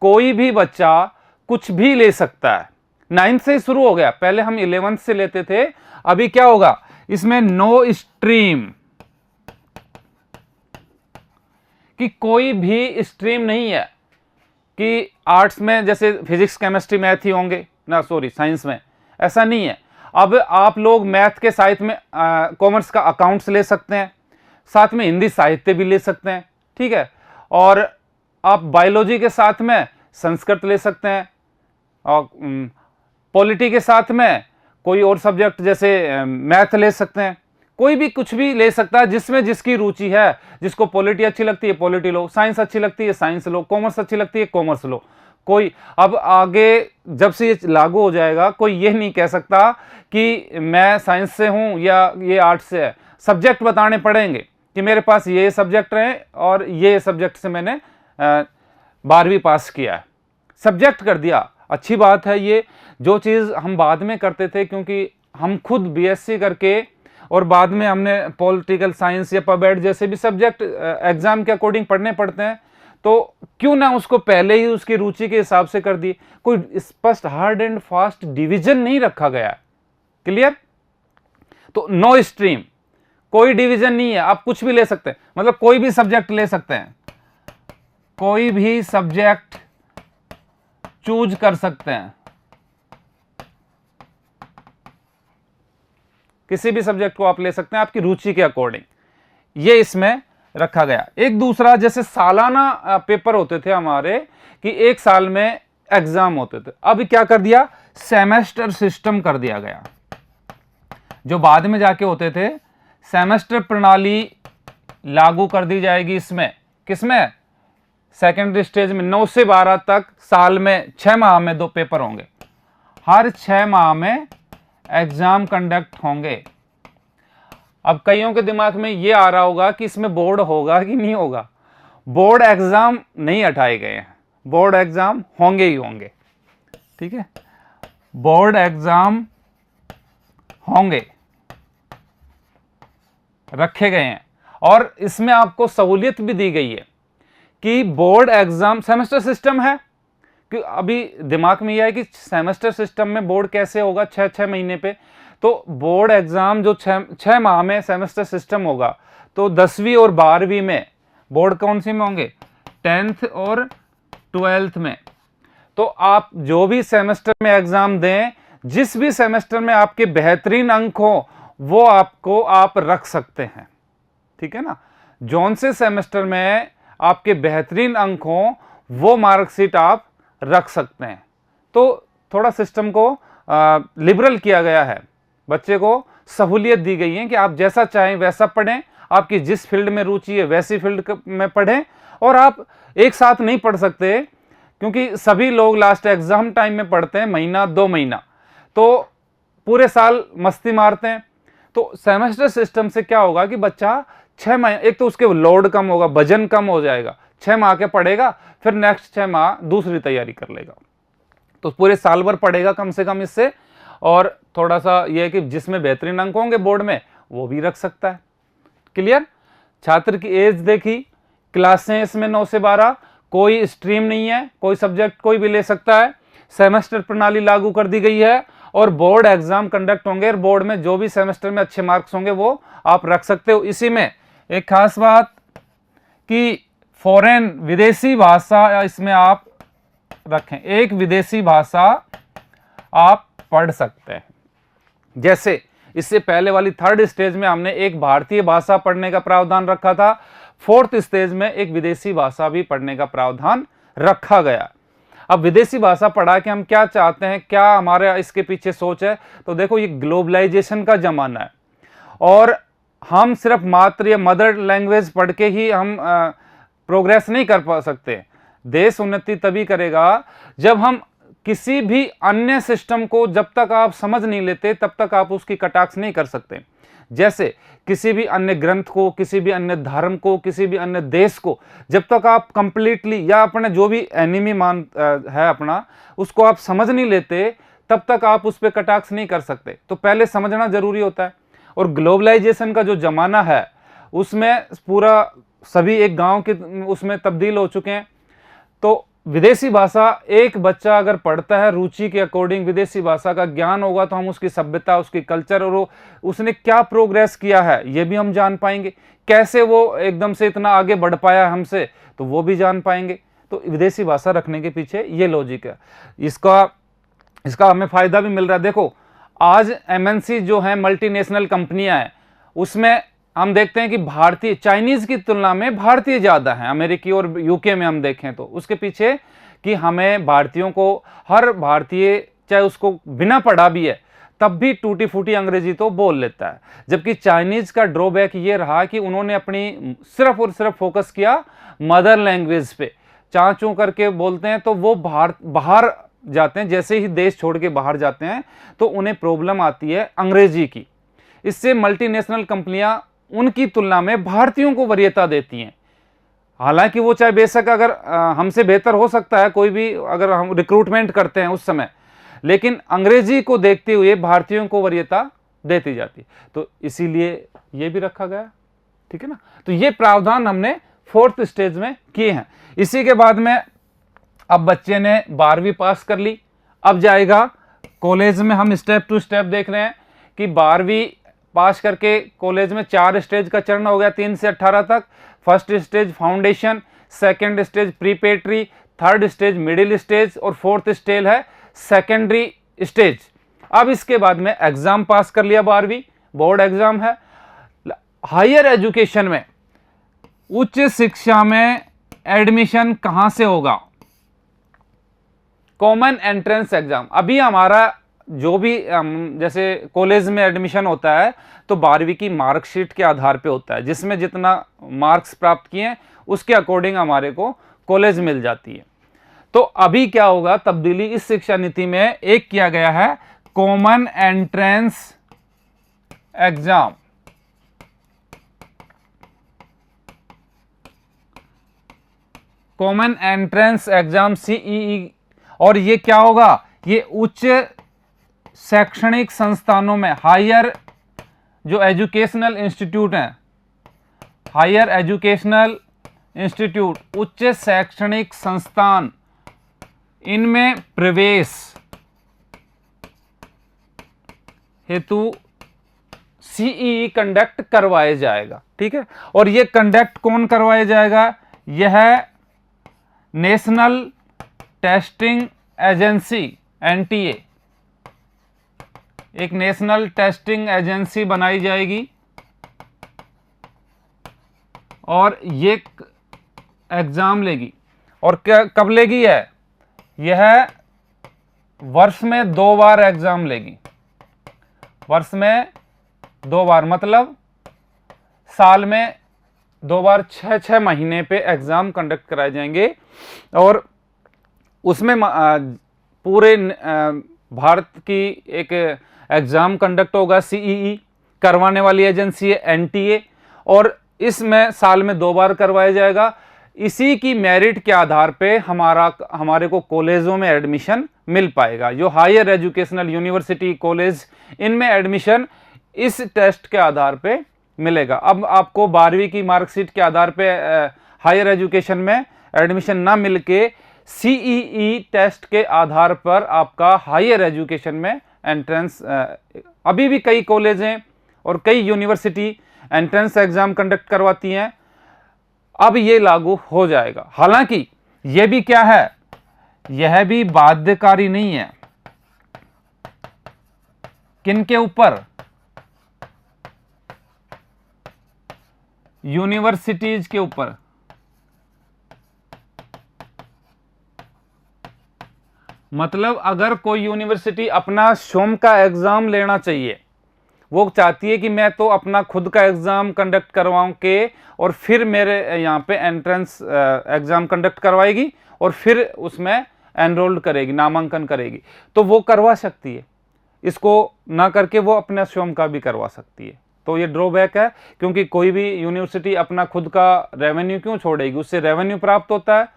कोई भी बच्चा कुछ भी ले सकता है। 9th से शुरू हो गया, पहले हम 11th से लेते थे, अभी क्या होगा इसमें? नो स्ट्रीम, कि कोई भी स्ट्रीम नहीं है कि आर्ट्स में जैसे फिजिक्स, केमिस्ट्री, मैथ ही होंगे ना, सॉरी साइंस में, ऐसा नहीं है। अब आप लोग मैथ के साथ में कॉमर्स का अकाउंट्स ले सकते हैं, साथ में हिंदी साहित्य भी ले सकते हैं, ठीक है। और आप बायोलॉजी के साथ में संस्कृत ले सकते हैं, और पॉलिटी के साथ में कोई और सब्जेक्ट जैसे मैथ ले सकते हैं। कोई भी कुछ भी ले सकता है जिसमें जिसकी रुचि है। जिसको पॉलिटी अच्छी लगती है पॉलिटी लो, साइंस अच्छी लगती है साइंस लो, कॉमर्स अच्छी लगती है कॉमर्स लो। कोई अब आगे जब से ये लागू हो जाएगा कोई ये नहीं कह सकता कि मैं साइंस से हूँ या ये आर्ट्स से है। सब्जेक्ट बताने पड़ेंगे कि मेरे पास ये सब्जेक्ट रहे और ये सब्जेक्ट से मैंने 12वीं पास किया है। सब्जेक्ट कर दिया, अच्छी बात है। ये जो चीज़ हम बाद में करते थे, क्योंकि हम खुद बीएससी करके और बाद में हमने पॉलिटिकल साइंस या पबएड जैसे भी सब्जेक्ट एग्जाम के अकॉर्डिंग पढ़ने पड़ते हैं, तो क्यों ना उसको पहले ही उसकी रुचि के हिसाब से कर दी। कोई स्पष्ट हार्ड एंड फास्ट डिवीजन नहीं रखा गया। क्लियर? तो नो स्ट्रीम, कोई डिवीजन नहीं है, आप कुछ भी ले सकते हैं, मतलब कोई भी सब्जेक्ट ले सकते हैं, कोई भी सब्जेक्ट चूज कर सकते हैं, किसी भी सब्जेक्ट को आप ले सकते हैं आपकी रुचि के अकॉर्डिंग। ये इसमें रखा गया। एक दूसरा, जैसे सालाना पेपर होते थे हमारे कि एक साल में एग्जाम होते थे, अब क्या कर दिया? सेमेस्टर सिस्टम कर दिया गया। जो बाद में जाके होते थे, सेमेस्टर प्रणाली लागू कर दी जाएगी इसमें, किसमें, सेकेंडरी स्टेज में 9 से 12 तक साल में 6 माह में 2 पेपर होंगे, हर 6 माह में एग्जाम कंडक्ट होंगे। अब कईयों के दिमाग में ये आ रहा होगा कि इसमें बोर्ड होगा कि नहीं होगा। बोर्ड एग्जाम नहीं हटाए गए हैं, बोर्ड एग्जाम होंगे ही होंगे, ठीक है, बोर्ड एग्जाम होंगे, रखे गए हैं। और इसमें आपको सहूलियत भी दी गई है कि बोर्ड एग्जाम, सेमेस्टर सिस्टम है, कि अभी दिमाग में यह है कि सेमेस्टर सिस्टम में बोर्ड कैसे होगा, 6-6 महीने पे, तो बोर्ड एग्जाम जो 6 माह में सेमेस्टर सिस्टम होगा, तो 10वीं और 12वीं में बोर्ड कौन सी में होंगे, 10th और 12th में। तो आप जो भी सेमेस्टर में एग्जाम दें, जिस भी सेमेस्टर में आपके बेहतरीन अंक हो, वो आप रख सकते हैं, ठीक है ना। जौन से सेमेस्टर में आपके बेहतरीन अंक हो, वो मार्कशीट आप रख सकते हैं। तो थोड़ा सिस्टम को लिबरल किया गया है, बच्चे को सहूलियत दी गई है कि आप जैसा चाहें वैसा पढ़ें, आपकी जिस फील्ड में रुचि है वैसी फील्ड में पढ़ें। और आप एक साथ नहीं पढ़ सकते, क्योंकि सभी लोग लास्ट एग्जाम टाइम में पढ़ते हैं, महीना 2 महीना, तो पूरे साल मस्ती मारते हैं। तो सेमेस्टर सिस्टम से क्या होगा कि बच्चा 6 महीने, एक तो उसके लोड कम होगा, वजन कम हो जाएगा, 6 माह के पढ़ेगा, फिर नेक्स्ट 6 माह दूसरी तैयारी कर लेगा, तो पूरे साल भर पढ़ेगा कम से कम इससे। और थोड़ा सा यह है कि जिसमें बेहतरीन अंक होंगे बोर्ड में, वो भी रख सकता है। क्लियर। छात्र की एज देखी, क्लासें इसमें 9 से 12, कोई स्ट्रीम नहीं है, कोई सब्जेक्ट कोई भी ले सकता है, सेमेस्टर प्रणाली लागू कर दी गई है, और बोर्ड एग्जाम कंडक्ट होंगे, और बोर्ड में जो भी सेमेस्टर में अच्छे मार्क्स होंगे वो आप रख सकते हो। इसी में एक खास बात कि फॉरेन, विदेशी भाषा इसमें आप रखें, एक विदेशी भाषा आप पढ़ सकते हैं। जैसे इससे पहले वाली 3rd स्टेज में हमने एक भारतीय भाषा पढ़ने का प्रावधान रखा था, 4th स्टेज में एक विदेशी भाषा भी पढ़ने का प्रावधान रखा गया। अब विदेशी भाषा पढ़ा के हम क्या चाहते हैं, क्या हमारे इसके पीछे सोच है, तो देखो ये ग्लोबलाइजेशन का जमाना है, और हम सिर्फ मात्र या मदर लैंग्वेज पढ़ के ही हम प्रोग्रेस नहीं कर पा सकते। देश उन्नति तभी करेगा जब हम किसी भी अन्य सिस्टम को, जब तक आप समझ नहीं लेते तब तक आप उसकी कटाक्ष नहीं कर सकते। जैसे किसी भी अन्य ग्रंथ को, किसी भी अन्य धर्म को, किसी भी अन्य देश को जब तक आप कंप्लीटली, या अपने जो भी एनिमी मान है अपना, उसको आप समझ नहीं लेते तब तक आप उस पर कटाक्ष नहीं कर सकते। तो पहले समझना जरूरी होता है। और ग्लोबलाइजेशन का जो जमाना है उसमें पूरा सभी एक गांव के उसमें तब्दील हो चुके हैं। तो विदेशी भाषा एक बच्चा अगर पढ़ता है, रुचि के अकॉर्डिंग विदेशी भाषा का ज्ञान होगा, तो हम उसकी सभ्यता, उसकी कल्चर और उसने क्या प्रोग्रेस किया है ये भी हम जान पाएंगे, कैसे वो एकदम से इतना आगे बढ़ पाया हमसे, तो वो भी जान पाएंगे। तो विदेशी भाषा रखने के पीछे ये लॉजिक है। इसका हमें फायदा भी मिल रहा है। देखो आज MNC जो है, मल्टीनेशनल कंपनियां हैं, उसमें हम देखते हैं कि भारतीय, चाइनीज की तुलना में भारतीय ज्यादा हैं। अमेरिकी और UK में हम देखें तो उसके पीछे कि हमें भारतीयों को, हर भारतीय चाहे उसको बिना पढ़ा भी है तब भी टूटी फूटी अंग्रेजी तो बोल लेता है। जबकि चाइनीज का ड्रॉबैक ये रहा कि उन्होंने अपनी सिर्फ और सिर्फ फोकस किया मदर लैंग्वेज पे, चाँ चूँ करके बोलते हैं, तो वो बाहर जाते हैं, जैसे ही देश छोड़ के बाहर जाते हैं तो उन्हें प्रॉब्लम आती है अंग्रेजी की। इससे मल्टीनेशनल कंपनियां उनकी तुलना में भारतीयों को वरीयता देती हैं। हालांकि वो चाहे बेशक अगर हमसे बेहतर हो सकता है कोई भी, अगर हम रिक्रूटमेंट करते हैं उस समय, लेकिन अंग्रेजी को देखते हुए भारतीयों को वरीयता देती जाती। तो इसीलिए ये भी रखा गया, ठीक है ना। तो ये प्रावधान हमने 4th स्टेज में किए हैं। इसी के बाद में अब बच्चे ने 12वीं पास कर ली, अब जाएगा कॉलेज में। हम स्टेप टू स्टेप देख रहे हैं कि 12वीं पास करके कॉलेज में 4 स्टेज का चरण हो गया, 3 से 18 तक। First stage foundation, second stage preparatory, third stage middle stage, और 4th स्टेज है सेकेंडरी स्टेज। अब इसके बाद में एग्जाम पास कर लिया, 12वीं बोर्ड एग्जाम है। हायर एजुकेशन में, उच्च शिक्षा में एडमिशन कहां से होगा? Common entrance exam. अभी हमारा जो भी जैसे कॉलेज में एडमिशन होता है तो 12वीं की मार्कशीट के आधार पे होता है, जिसमें जितना मार्क्स प्राप्त किए हैं उसके अकॉर्डिंग हमारे को कॉलेज मिल जाती है। तो अभी क्या होगा, तब्दीली इस शिक्षा नीति में एक किया गया है, common entrance exam. Common entrance exam CEE, और ये क्या होगा, ये उच्च शैक्षणिक संस्थानों में, हायर जो एजुकेशनल इंस्टीट्यूट हैं, हायर एजुकेशनल इंस्टीट्यूट, उच्च शैक्षणिक संस्थान, इनमें प्रवेश हेतु सीईई कंडक्ट करवाया जाएगा। ठीक है, और ये कंडक्ट कौन करवाया जाएगा, यह नेशनल टेस्टिंग एजेंसी एनटीए, एक नेशनल टेस्टिंग एजेंसी बनाई जाएगी और ये एग्जाम लेगी। और क्या कब लेगी है, यह वर्ष में 2 बार एग्जाम लेगी, वर्ष में 2 बार, मतलब साल में 2 बार 6-6 महीने पे एग्जाम कंडक्ट कराए जाएंगे। और उसमें पूरे भारत की एक एग्जाम कंडक्ट होगा, सीईई करवाने वाली एजेंसी है एनटीए, और इसमें साल में 2 बार करवाया जाएगा। इसी की मेरिट के आधार पे हमारे को कॉलेजों में एडमिशन मिल पाएगा। जो हायर एजुकेशनल यूनिवर्सिटी कॉलेज, इनमें एडमिशन इस टेस्ट के आधार पे मिलेगा। अब आपको 12वीं की मार्कशीट के आधार पे हायर एजुकेशन में एडमिशन ना मिलके सीईई टेस्ट के आधार पर आपका हायर एजुकेशन में एंट्रेंस, अभी भी कई कॉलेज हैं और कई यूनिवर्सिटी एंट्रेंस एग्जाम कंडक्ट करवाती हैं, अब ये लागू हो जाएगा। हालांकि ये भी क्या है, यह भी बाध्यकारी नहीं है, किनके ऊपर, यूनिवर्सिटीज के ऊपर। मतलब अगर कोई यूनिवर्सिटी अपना स्वयं का एग्जाम लेना चाहिए, वो चाहती है कि मैं तो अपना खुद का एग्जाम कंडक्ट करवाऊं के और फिर मेरे यहाँ पे एंट्रेंस एग्जाम कंडक्ट करवाएगी और फिर उसमें एनरोल्ड करेगी, नामांकन करेगी, तो वो करवा सकती है। इसको ना करके वो अपना स्वयं का भी करवा सकती है। तो ये ड्रॉबैक है, क्योंकि कोई भी यूनिवर्सिटी अपना खुद का रेवेन्यू क्यों छोड़ेगी, उससे रेवेन्यू प्राप्त होता है,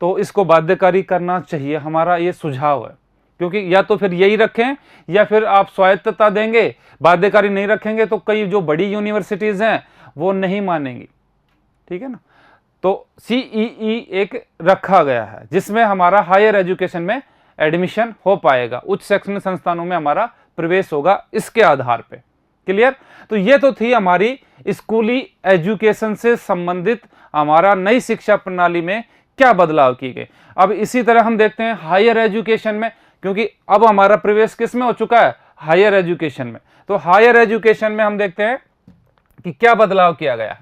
तो इसको बाध्यकारी करना चाहिए, हमारा ये सुझाव है। क्योंकि या तो फिर यही रखें या फिर आप स्वायत्तता देंगे, बाध्यकारी नहीं रखेंगे तो कई जो बड़ी यूनिवर्सिटीज हैं वो नहीं मानेंगी। ठीक है ना, तो सीईई एक रखा गया है जिसमें हमारा हायर एजुकेशन में एडमिशन हो पाएगा, उच्च शैक्षणिक संस्थानों में हमारा प्रवेश होगा इसके आधार पे। क्लियर, तो ये तो थी हमारी स्कूली एजुकेशन से संबंधित हमारा नई शिक्षा प्रणाली में क्या बदलाव किए गए। अब इसी तरह हम देखते हैं हायर एजुकेशन में, क्योंकि अब हमारा प्रवेश किस में हो चुका है, हायर एजुकेशन में। तो हायर एजुकेशन में हम देखते हैं कि क्या बदलाव किया गया,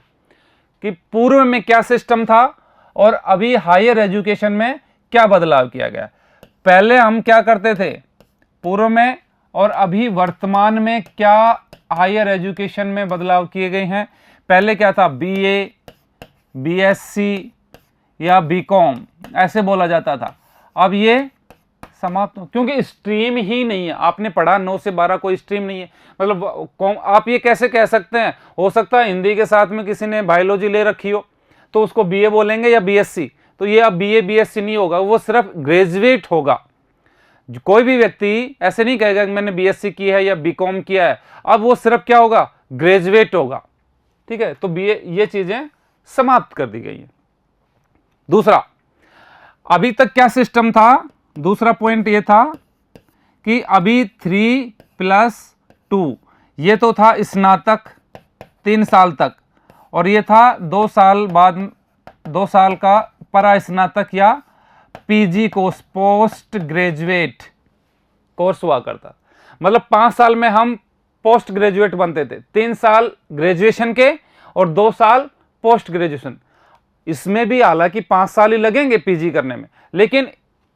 कि पूर्व में क्या सिस्टम था और अभी हायर एजुकेशन में क्या बदलाव किया गया। पहले हम क्या करते थे पूर्व में, और अभी वर्तमान में क्या हायर एजुकेशन में बदलाव किए गए हैं। पहले क्या था, बीए, बीएससी या बीकॉम ऐसे बोला जाता था, अब ये समाप्त हो, क्योंकि स्ट्रीम ही नहीं है। आपने पढ़ा 9 से 12 कोई स्ट्रीम नहीं है, मतलब आप ये कैसे कह सकते हैं, हो सकता है हिंदी के साथ में किसी ने बायोलॉजी ले रखी हो तो उसको बीए बोलेंगे या बीएससी, तो ये अब बीए बीएससी नहीं होगा, वो सिर्फ ग्रेजुएट होगा। कोई भी व्यक्ति ऐसे नहीं कहेगा कि मैंने बीएससी की है या बीकॉम किया है, अब वो सिर्फ क्या होगा, ग्रेजुएट होगा। ठीक है, तो बीए, ये चीजें समाप्त कर दी गई है। दूसरा, अभी तक क्या सिस्टम था, दूसरा पॉइंट ये था कि अभी 3+2 ये तो था स्नातक 3 साल तक, और ये था 2 साल बाद 2 साल का परा स्नातक या PG course, post graduate course हुआ करता। मतलब 5 साल में हम पोस्ट ग्रेजुएट बनते थे, 3 साल ग्रेजुएशन के और 2 साल पोस्ट ग्रेजुएशन। इसमें भी हालांकि 5 साल ही लगेंगे पीजी करने में, लेकिन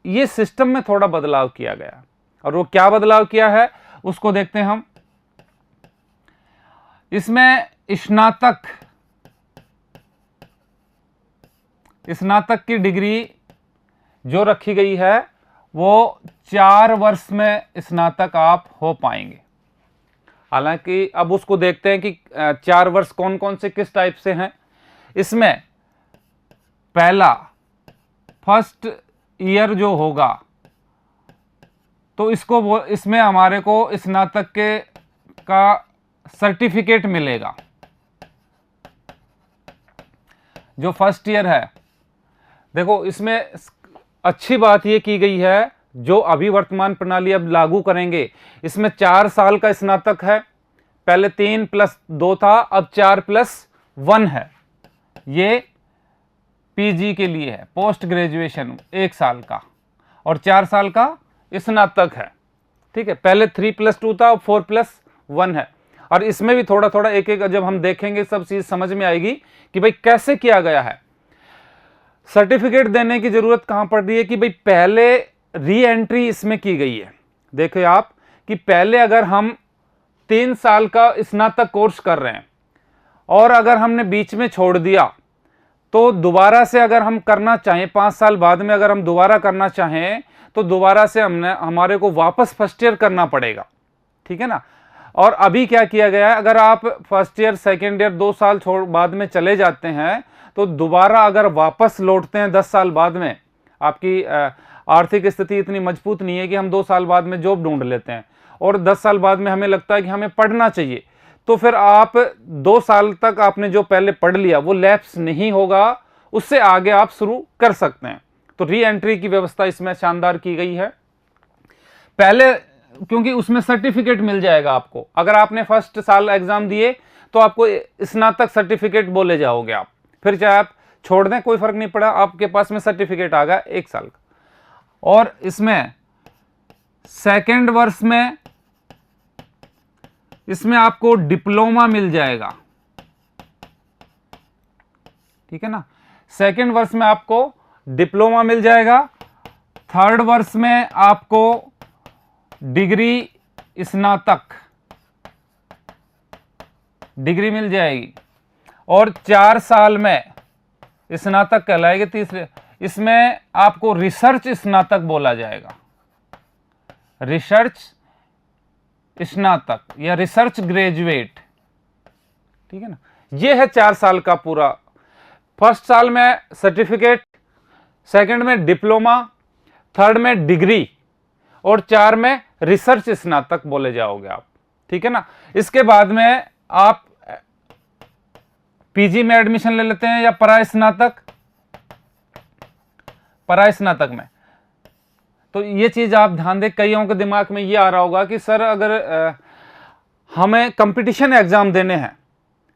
ये सिस्टम में थोड़ा बदलाव किया गया। और वो क्या बदलाव किया है उसको देखते हैं हम। इसमें स्नातक की डिग्री जो रखी गई है वो 4 वर्ष में स्नातक आप हो पाएंगे। हालांकि अब उसको देखते हैं कि 4 वर्ष कौन कौन से किस टाइप से हैं। इसमें पहला फर्स्ट ईयर जो होगा तो इसमें हमारे को स्नातक का सर्टिफिकेट मिलेगा। जो फर्स्ट ईयर है, देखो इसमें अच्छी बात यह की गई है, जो अभी वर्तमान प्रणाली अब लागू करेंगे इसमें 4 साल का स्नातक है। पहले 3+2 था, अब 4+1 है। ये पीजी के लिए है, पोस्ट ग्रेजुएशन 1 साल का, और 4 साल का स्नातक है। ठीक है, पहले 3+2 था, अब 4+1 है। और इसमें भी थोड़ा थोड़ा एक एक जब हम देखेंगे सब चीज समझ में आएगी कि भाई कैसे किया गया है। सर्टिफिकेट देने की जरूरत कहां पड़ रही है कि भाई पहले री एंट्री इसमें की गई है। देखिए आप कि पहले अगर हम 3 साल का स्नातक कोर्स कर रहे हैं और अगर हमने बीच में छोड़ दिया तो दोबारा से अगर हम करना चाहें 5 साल बाद में अगर हम दोबारा करना चाहें तो दोबारा से हमारे को वापस फर्स्ट ईयर करना पड़ेगा। ठीक है ना। और अभी क्या किया गया है, अगर आप फर्स्ट ईयर सेकेंड ईयर 2 साल बाद में चले जाते हैं तो दोबारा अगर वापस लौटते हैं 10 साल बाद में, आपकी आर्थिक स्थिति इतनी मजबूत नहीं है कि हम 2 साल बाद में जॉब ढूंढ लेते हैं और 10 साल बाद में हमें लगता है कि हमें पढ़ना चाहिए, तो फिर आप 2 साल तक आपने जो पहले पढ़ लिया वो लैप्स नहीं होगा, उससे आगे आप शुरू कर सकते हैं। तो री एंट्री की व्यवस्था इसमें शानदार की गई है। पहले क्योंकि उसमें सर्टिफिकेट मिल जाएगा आपको, अगर आपने फर्स्ट साल एग्जाम दिए तो आपको स्नातक सर्टिफिकेट बोले जाओगे आप, फिर चाहे आप छोड़ दें कोई फर्क नहीं पड़ा, आपके पास में सर्टिफिकेट आ गया 1 साल का। और इसमें सेकेंड वर्ष में इसमें आपको डिप्लोमा मिल जाएगा। ठीक है ना, सेकेंड वर्ष में आपको डिप्लोमा मिल जाएगा। थर्ड वर्ष में आपको डिग्री स्नातक डिग्री मिल जाएगी और 4 साल में स्नातक कहलाएगी। तीसरे इसमें आपको रिसर्च स्नातक बोला जाएगा, रिसर्च स्नातक या रिसर्च ग्रेजुएट। ठीक है ना, यह है 4 साल का पूरा। फर्स्ट साल में सर्टिफिकेट, सेकंड में डिप्लोमा, थर्ड में डिग्री और 4 में रिसर्च स्नातक बोले जाओगे आप। ठीक है ना। इसके बाद में आप पीजी में एडमिशन ले लेते हैं या परास्नातक में। तो ये चीज आप ध्यान दें, कईयों के दिमाग में ये आ रहा होगा कि सर अगर हमें कंपटीशन एग्जाम देने हैं,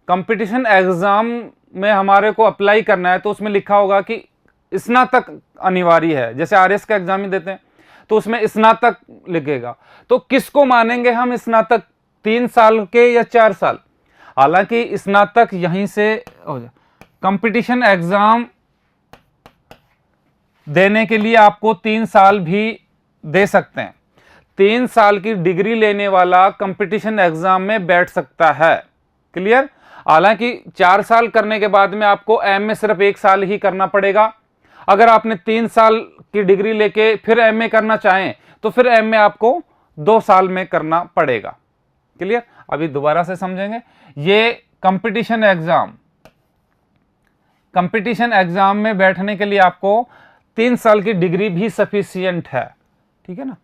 कंपटीशन एग्जाम में हमारे को अप्लाई करना है तो उसमें लिखा होगा कि स्नातक अनिवार्य है। जैसे आरएस का एग्जाम ही देते हैं तो उसमें स्नातक लिखेगा, तो किसको मानेंगे हम स्नातक, 3 साल के या 4 साल? हालांकि स्नातक यहीं से हो जाए। कंपटीशन एग्जाम देने के लिए आपको 3 साल भी दे सकते हैं। 3 साल की डिग्री लेने वाला कंपटीशन एग्जाम में बैठ सकता है। क्लियर। हालांकि 4 साल करने के बाद में आपको एमए सिर्फ 1 साल ही करना पड़ेगा। अगर आपने 3 साल की डिग्री लेके फिर एमए करना चाहें तो फिर एमए आपको 2 साल में करना पड़ेगा। क्लियर। अभी दोबारा से समझेंगे। ये कंपटीशन एग्जाम में बैठने के लिए आपको 3 साल की डिग्री भी सफिशिएंट है। ठीक है ना।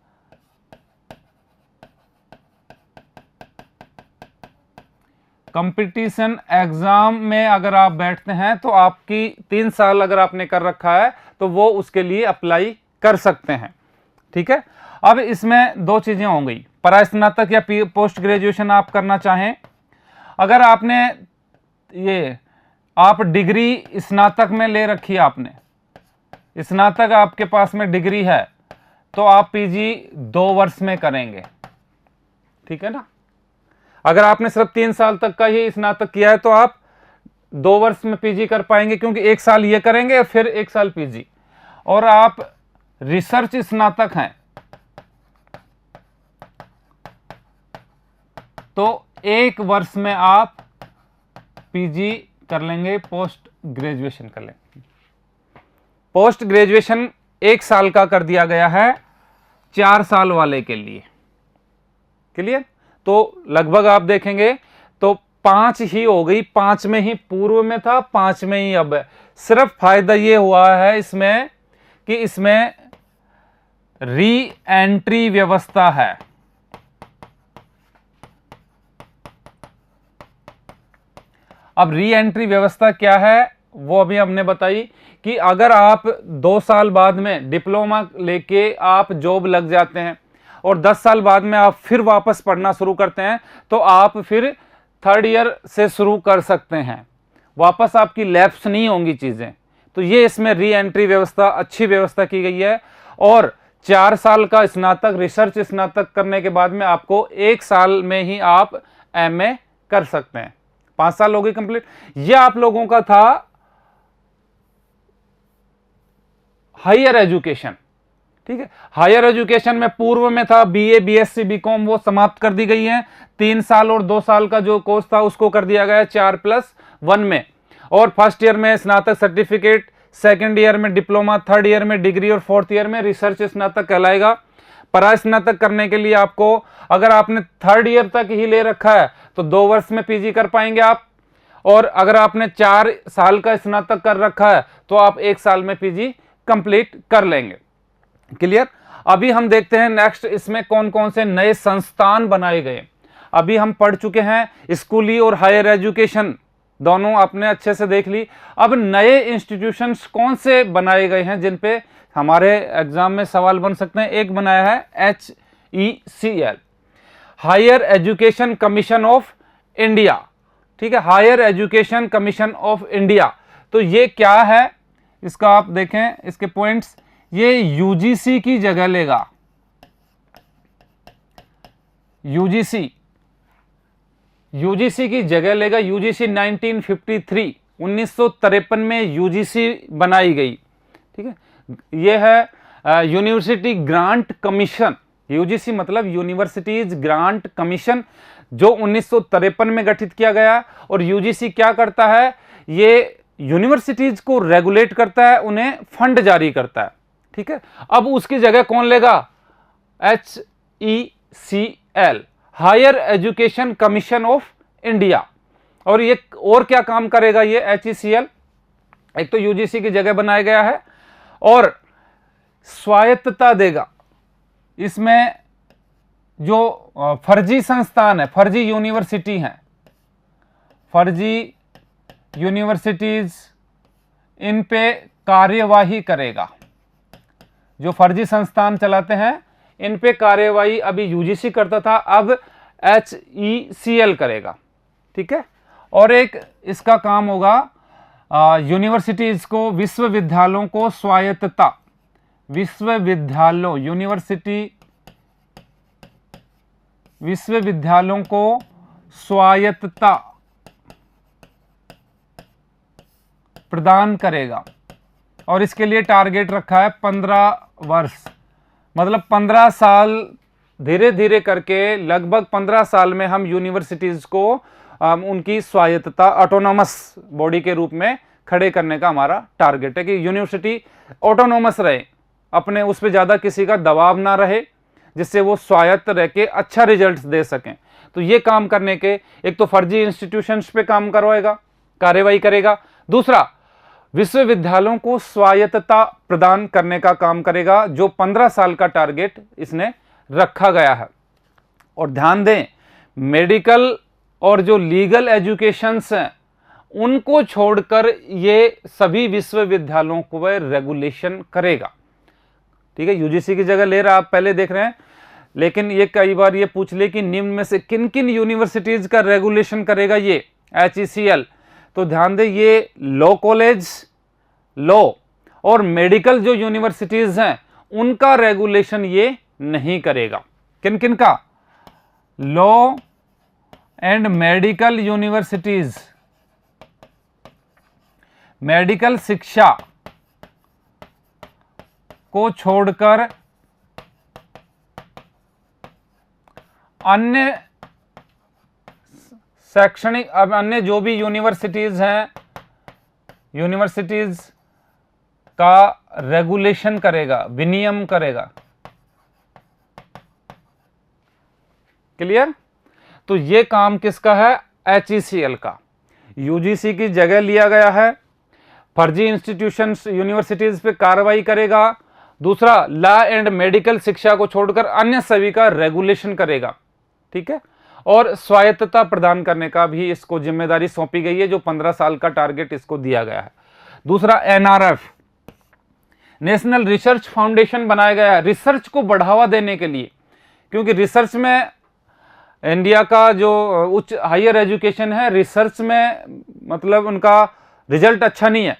कंपटीशन एग्जाम में अगर आप बैठते हैं तो आपकी 3 साल अगर आपने कर रखा है तो वो उसके लिए अप्लाई कर सकते हैं। ठीक है। अब इसमें 2 चीजें हो गई, परास्नातक या पोस्ट ग्रेजुएशन आप करना चाहें। अगर आपने ये आप डिग्री स्नातक में ले रखी है, आपने स्नातक आपके पास में डिग्री है तो आप पीजी 2 वर्ष में करेंगे। ठीक है ना। अगर आपने सिर्फ 3 साल तक का ही स्नातक किया है तो आप 2 वर्ष में पीजी कर पाएंगे, क्योंकि 1 साल ये करेंगे और फिर 1 साल पीजी। और आप रिसर्च स्नातक हैं तो 1 वर्ष में आप पीजी कर लेंगे, पोस्ट ग्रेजुएशन कर लेंगे। पोस्ट ग्रेजुएशन 1 साल का कर दिया गया है 4 साल वाले के लिए। क्लियर? तो लगभग आप देखेंगे तो 5 ही हो गई, 5 में ही पूर्व में था, 5 में ही अब है। सिर्फ फायदा ये हुआ है इसमें कि इसमें री एंट्री व्यवस्था है। अब री एंट्री व्यवस्था क्या है वो अभी हमने बताई कि अगर आप 2 साल बाद में डिप्लोमा लेके आप जॉब लग जाते हैं और 10 साल बाद में आप फिर वापस पढ़ना शुरू करते हैं तो आप फिर 3rd ईयर से शुरू कर सकते हैं, वापस आपकी लैप्स नहीं होंगी चीज़ें। तो ये इसमें री एंट्री व्यवस्था अच्छी व्यवस्था की गई है। और 4 साल का स्नातक, रिसर्च स्नातक करने के बाद में आपको 1 साल में ही आप एमए कर सकते हैं। 5 साल हो गई कंप्लीट। ये आप लोगों का था हायर एजुकेशन। ठीक है, हायर एजुकेशन में पूर्व में था बीए, बीएससी, बीकॉम, वो समाप्त कर दी गई है। 3 साल और 2 साल का जो कोर्स था उसको कर दिया गया 4+1 में। और फर्स्ट ईयर में स्नातक सर्टिफिकेट, सेकंड ईयर में डिप्लोमा, 3rd ईयर में डिग्री और 4th ईयर में रिसर्च स्नातक कहलाएगा। परास्नातक करने के लिए आपको, अगर आपने 3rd ईयर तक ही ले रखा है तो 2 वर्ष में पीजी कर पाएंगे आप। और अगर आपने 4 साल का स्नातक कर रखा है तो आप 1 साल में पीजी कंप्लीट कर लेंगे। क्लियर? अभी हम देखते हैं नेक्स्ट इसमें कौन कौन से नए संस्थान बनाए गए। अभी हम पढ़ चुके हैं स्कूली और हायर एजुकेशन, दोनों आपने अच्छे से देख ली। अब नए इंस्टीट्यूशंस कौन से बनाए गए हैं जिन पे हमारे एग्जाम में सवाल बन सकते हैं। एक बनाया है HECL, higher education commission of India. ठीक है, higher education commission of India. तो ये क्या है, इसका आप देखें इसके पॉइंट्स। ये यूजीसी की जगह लेगा। यूजीसी की जगह लेगा। यूजीसी 1953, 1953 में यूजीसी बनाई गई। ठीक है, ये है यूनिवर्सिटी ग्रांट कमीशन। यूजीसी मतलब यूनिवर्सिटीज ग्रांट कमीशन, जो 1953 में गठित किया गया। और यूजीसी क्या करता है, ये यूनिवर्सिटीज को रेगुलेट करता है, उन्हें फंड जारी करता है। ठीक है, अब उसकी जगह कौन लेगा, HECL, higher education commission of India. और ये और क्या काम करेगा ये HECL, एक तो यूजीसी की जगह बनाया गया है और स्वायत्तता देगा। इसमें जो फर्जी संस्थान है, फर्जी यूनिवर्सिटी हैं, फर्जी यूनिवर्सिटीज, इन पे कार्यवाही करेगा। जो फर्जी संस्थान चलाते हैं इन पे कार्यवाही अभी यूजीसी करता था, अब HECL करेगा। ठीक है, और एक इसका काम होगा यूनिवर्सिटीज को, विश्वविद्यालयों को स्वायत्तता, विश्वविद्यालयों, विश्वविद्यालयों को स्वायत्तता प्रदान करेगा। और इसके लिए टारगेट रखा है 15 वर्ष, मतलब 15 साल, धीरे धीरे करके लगभग 15 साल में हम यूनिवर्सिटीज को उनकी स्वायत्तता, ऑटोनोमस बॉडी के रूप में खड़े करने का हमारा टारगेट है कि यूनिवर्सिटी ऑटोनोमस रहे, अपने उस पर ज़्यादा किसी का दबाव ना रहे, जिससे वो स्वायत्त रह के अच्छा रिजल्ट दे सकें। तो ये काम करने के, एक तो फर्जी इंस्टीट्यूशंस पे काम करवाएगा, कार्यवाही करेगा। दूसरा, विश्वविद्यालयों को स्वायत्तता प्रदान करने का काम करेगा, जो 15 साल का टारगेट इसने रखा गया है। और ध्यान दें, मेडिकल और जो लीगल एजुकेशंस हैं उनको छोड़कर ये सभी विश्वविद्यालयों को वह रेगुलेशन करेगा। ठीक है, यूजीसी की जगह ले रहा, आप पहले देख रहे हैं। लेकिन ये कई बार ये पूछ ले कि निम्न में से किन किन यूनिवर्सिटीज का रेगुलेशन करेगा ये HECL, तो ध्यान दें, ये लॉ कॉलेज, लॉ और मेडिकल जो यूनिवर्सिटीज हैं उनका रेगुलेशन ये नहीं करेगा। किन किन का, law and medical universities, medical शिक्षा को छोड़कर अन्य शैक्षणिक, अब अन्य जो भी यूनिवर्सिटीज हैं, यूनिवर्सिटीज का रेगुलेशन करेगा, विनियम करेगा। क्लियर? तो ये काम किसका है? HECL का। यूजीसी की जगह लिया गया है, फर्जी इंस्टीट्यूशंस यूनिवर्सिटीज पे कार्रवाई करेगा। दूसरा, लॉ एंड मेडिकल शिक्षा को छोड़कर अन्य सभी का रेगुलेशन करेगा। ठीक है, और स्वायत्तता प्रदान करने का भी इसको जिम्मेदारी सौंपी गई है, जो 15 साल का टारगेट इसको दिया गया है। दूसरा, NRF नेशनल रिसर्च फाउंडेशन बनाया गया है, रिसर्च को बढ़ावा देने के लिए, क्योंकि रिसर्च में इंडिया का जो उच्च हायर एजुकेशन है, रिसर्च में मतलब उनका रिजल्ट अच्छा नहीं है,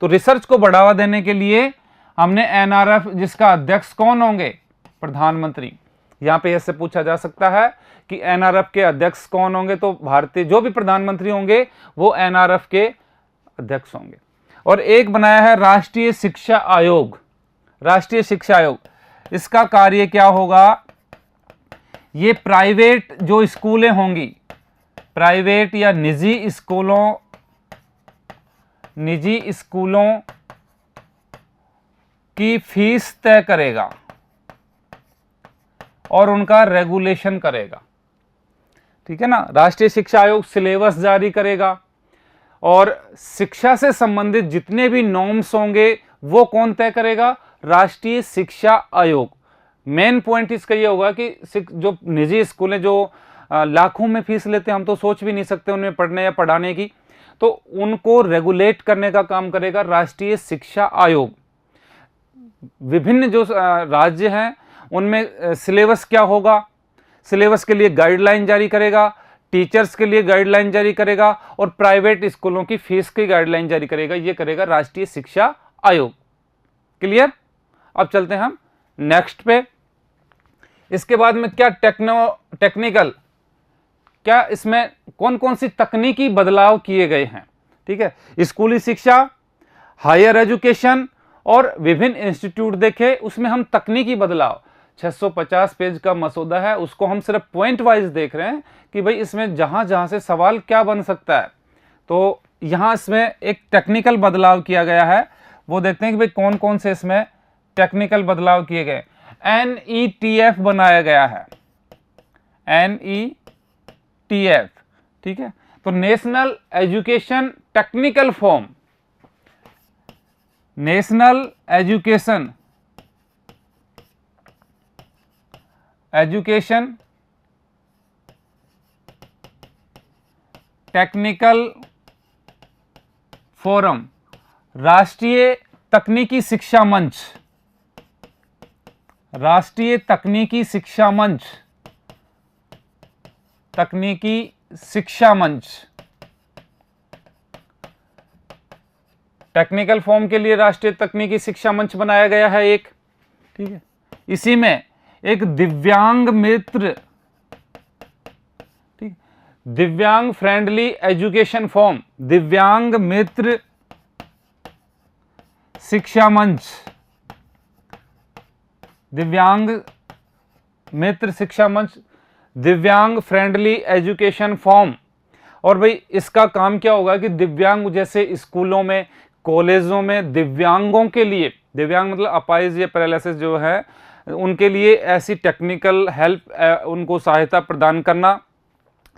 तो रिसर्च को बढ़ावा देने के लिए हमने NRF, जिसका अध्यक्ष कौन होंगे? प्रधानमंत्री। यहां पे ऐसे पूछा जा सकता है कि NRF के अध्यक्ष कौन होंगे, तो भारतीय जो भी प्रधानमंत्री होंगे वो NRF के अध्यक्ष होंगे। और एक बनाया है राष्ट्रीय शिक्षा आयोग। राष्ट्रीय शिक्षा आयोग, इसका कार्य क्या होगा? ये प्राइवेट जो स्कूलें होंगी, प्राइवेट या निजी स्कूलों की फीस तय करेगा और उनका रेगुलेशन करेगा। ठीक है ना? राष्ट्रीय शिक्षा आयोग सिलेबस जारी करेगा और शिक्षा से संबंधित जितने भी नॉर्म्स होंगे वो कौन तय करेगा? राष्ट्रीय शिक्षा आयोग। मेन पॉइंट इसका ये होगा कि जो निजी स्कूलें जो लाखों में फीस लेते हैं, हम तो सोच भी नहीं सकते उनमें पढ़ने या पढ़ाने की, तो उनको रेगुलेट करने का काम करेगा राष्ट्रीय शिक्षा आयोग। विभिन्न जो राज्य हैं उनमें सिलेबस क्या होगा, सिलेबस के लिए गाइडलाइन जारी करेगा, टीचर्स के लिए गाइडलाइन जारी करेगा और प्राइवेट स्कूलों की फीस की गाइडलाइन जारी करेगा। ये करेगा राष्ट्रीय शिक्षा आयोग। क्लियर? अब चलते हैं हम नेक्स्ट पे। इसके बाद में क्या टेक्निकल, क्या इसमें कौन कौन सी तकनीकी बदलाव किए गए हैं? ठीक है, स्कूली शिक्षा, हायर एजुकेशन और विभिन्न इंस्टीट्यूट देखे, उसमें हम तकनीकी बदलाव 650 पेज का मसौदा है, उसको हम सिर्फ पॉइंट वाइज देख रहे हैं कि भाई इसमें जहां जहां से सवाल क्या बन सकता है। तो यहां इसमें एक टेक्निकल बदलाव किया गया है, वो देखते हैं कि भाई कौन कौन से इसमें टेक्निकल बदलाव किए गए। NETF बनाया गया है, NETF। ठीक है, तो national education technical form, national education technical forum, राष्ट्रीय तकनीकी शिक्षा मंच, राष्ट्रीय तकनीकी शिक्षा मंच, तकनीकी शिक्षा मंच। टेक्निकल फॉर्म के लिए राष्ट्रीय तकनीकी शिक्षा मंच बनाया गया है एक। ठीक है, इसी में एक दिव्यांग मित्र, ठीक, दिव्यांग फ्रेंडली एजुकेशन फॉर्म, दिव्यांग मित्र शिक्षा मंच, दिव्यांग मित्र शिक्षा मंच, दिव्यांग फ्रेंडली एजुकेशन फॉर्म। और भाई इसका काम क्या होगा कि दिव्यांग जैसे स्कूलों में, कॉलेजों में दिव्यांगों के लिए, दिव्यांग मतलब अपाहिज या पैरालिसिस जो है, उनके लिए ऐसी टेक्निकल हेल्प, उनको सहायता प्रदान करना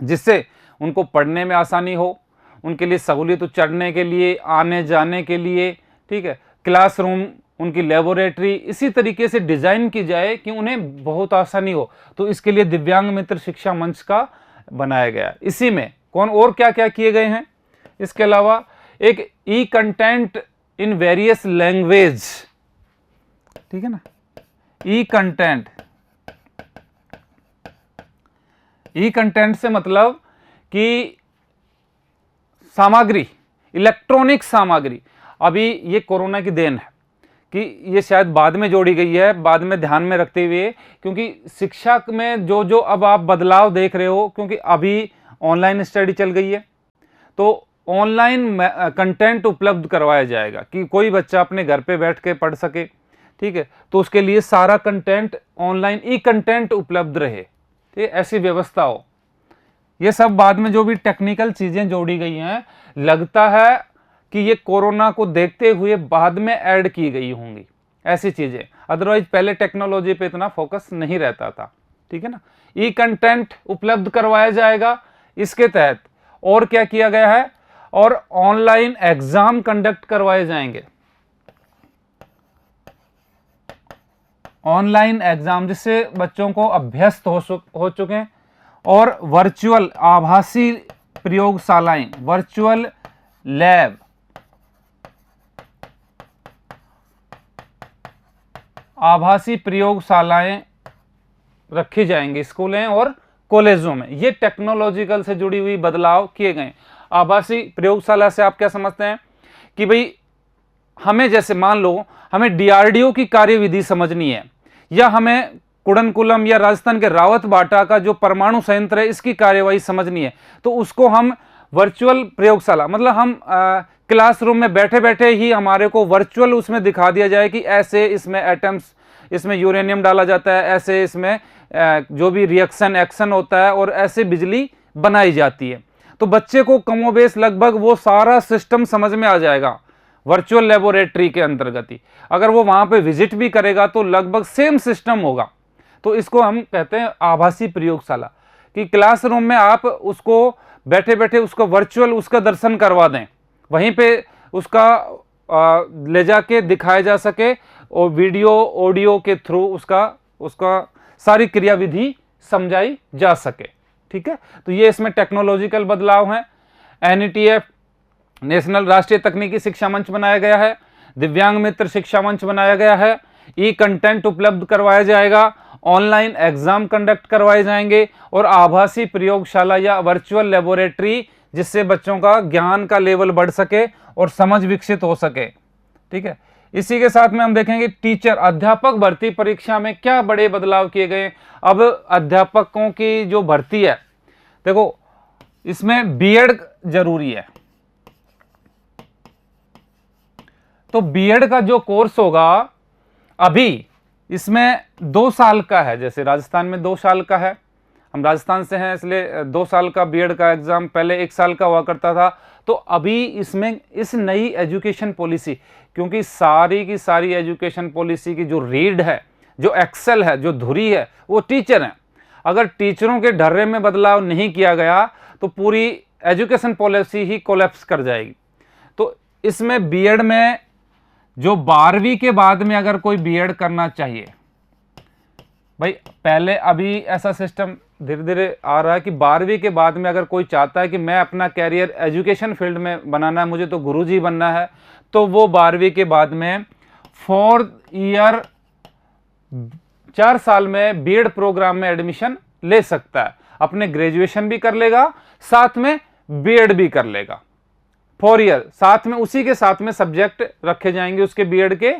जिससे उनको पढ़ने में आसानी हो, उनके लिए सहूलियत, चढ़ने के लिए, आने जाने के लिए। ठीक है, क्लासरूम, उनकी लेबोरेटरी इसी तरीके से डिज़ाइन की जाए कि उन्हें बहुत आसानी हो, तो इसके लिए दिव्यांग मित्र शिक्षा मंच का बनाया गया। इसी में कौन और क्या क्या किए गए हैं? इसके अलावा एक ई कंटेंट इन वेरियस लैंग्वेज, ठीक है ना, ई कंटेंट, ई कंटेंट से मतलब कि सामग्री, इलेक्ट्रॉनिक सामग्री। अभी ये कोरोना की देन है कि ये शायद बाद में जोड़ी गई है, बाद में ध्यान में रखते हुए, क्योंकि शिक्षा में जो जो अब आप बदलाव देख रहे हो, क्योंकि अभी ऑनलाइन स्टडी चल गई है, तो ऑनलाइन कंटेंट उपलब्ध करवाया जाएगा कि कोई बच्चा अपने घर पे बैठ के पढ़ सके। ठीक है, तो उसके लिए सारा कंटेंट ऑनलाइन ई कंटेंट उपलब्ध रहे, ठीक है, ऐसी व्यवस्था हो। ये सब बाद में जो भी टेक्निकल चीजें जोड़ी गई हैं, लगता है कि ये कोरोना को देखते हुए बाद में ऐड की गई होंगी ऐसी चीजें, अदरवाइज पहले टेक्नोलॉजी पे इतना फोकस नहीं रहता था। ठीक है ना। ई कंटेंट उपलब्ध करवाया जाएगा इसके तहत। और क्या किया गया है, और ऑनलाइन एग्जाम कंडक्ट करवाए जाएंगे, ऑनलाइन एग्जाम जिससे बच्चों को अभ्यस्त हो चुके हैं। और वर्चुअल आभासी प्रयोगशालाएं, वर्चुअल लैब, आभासी प्रयोगशालाएं रखी जाएंगी स्कूलें और कॉलेजों में। ये टेक्नोलॉजिकल से जुड़ी हुई बदलाव किए गए। आभासी प्रयोगशाला से आप क्या समझते हैं कि भाई हमें, जैसे मान लो हमें डीआरडीओ की कार्यविधि समझनी है, या हमें कुडनकुलम या राजस्थान के रावत बाटा का जो परमाणु संयंत्र है इसकी कार्यवाही समझनी है, तो उसको हम वर्चुअल प्रयोगशाला, मतलब हम क्लासरूम में बैठे बैठे ही हमारे को वर्चुअल उसमें दिखा दिया जाए कि ऐसे इसमें एटम्स, इसमें यूरेनियम डाला जाता है, ऐसे इसमें जो भी रिएक्शन एक्शन होता है और ऐसे बिजली बनाई जाती है। तो बच्चे को कमोबेश लगभग वो सारा सिस्टम समझ में आ जाएगा वर्चुअल लेबोरेटरी के अंतर्गत ही। अगर वो वहां पे विजिट भी करेगा तो लगभग सेम सिस्टम होगा। तो इसको हम कहते हैं आभासी प्रयोगशाला, कि क्लासरूम में आप उसको बैठे बैठे उसको वर्चुअल उसका दर्शन करवा दें, वहीं पे उसका ले जाके दिखाया जा सके और वीडियो ऑडियो के थ्रू उसका सारी क्रियाविधि समझाई जा सके। ठीक है। तो ये इसमें टेक्नोलॉजिकल बदलाव हैं। NETF नेशनल राष्ट्रीय तकनीकी शिक्षा मंच बनाया गया है, दिव्यांग मित्र शिक्षा मंच बनाया गया है, ई कंटेंट उपलब्ध करवाया जाएगा, ऑनलाइन एग्जाम कंडक्ट करवाए जाएंगे, और आभासी प्रयोगशाला या वर्चुअल लेबोरेटरी, जिससे बच्चों का ज्ञान का लेवल बढ़ सके और समझ विकसित हो सके। ठीक है। इसी के साथ में हम देखेंगे टीचर अध्यापक भर्ती परीक्षा में क्या बड़े बदलाव किए गए। अब अध्यापकों की जो भर्ती है, देखो इसमें बीएड जरूरी है, तो बीएड का जो कोर्स होगा अभी इसमें 2 साल का है। जैसे राजस्थान में 2 साल का है, हम राजस्थान से हैं इसलिए 2 साल का बीएड का एग्जाम पहले 1 साल का हुआ करता था। तो अभी इसमें इस नई एजुकेशन पॉलिसी, क्योंकि सारी की सारी एजुकेशन पॉलिसी की जो रीड है, जो एक्सेल है, जो धुरी है, वो टीचर हैं। अगर टीचरों के ढर्रे में बदलाव नहीं किया गया तो पूरी एजुकेशन पॉलिसी ही कोलैप्स कर जाएगी। तो इसमें बीएड में जो 12वीं के बाद में अगर कोई बीएड करना चाहिए, भाई पहले अभी ऐसा सिस्टम धीरे धीरे आ रहा है कि 12वीं के बाद में अगर कोई चाहता है कि मैं अपना कैरियर एजुकेशन फील्ड में बनाना है, मुझे तो गुरुजी बनना है, तो वो 12वीं के बाद में 4 ईयर 4 साल में बीएड प्रोग्राम में एडमिशन ले सकता है। अपने ग्रेजुएशन भी कर लेगा, साथ में बीएड भी कर लेगा। 4 ईयर साथ में, उसी के साथ में सब्जेक्ट रखे जाएंगे उसके बीएड के।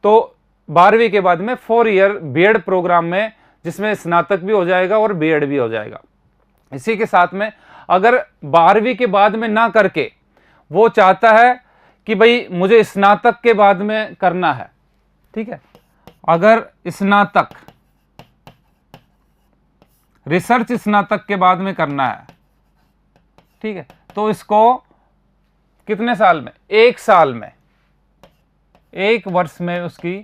तो 12वीं के बाद में 4 ईयर बीएड प्रोग्राम में, जिसमें स्नातक भी हो जाएगा और बीएड भी हो जाएगा। इसी के साथ में अगर 12वीं के बाद में ना करके वो चाहता है कि भाई मुझे स्नातक के बाद में करना है, ठीक है, अगर स्नातक रिसर्च स्नातक के बाद में करना है, ठीक है, तो इसको कितने साल में, 1 साल में, 1 वर्ष में उसकी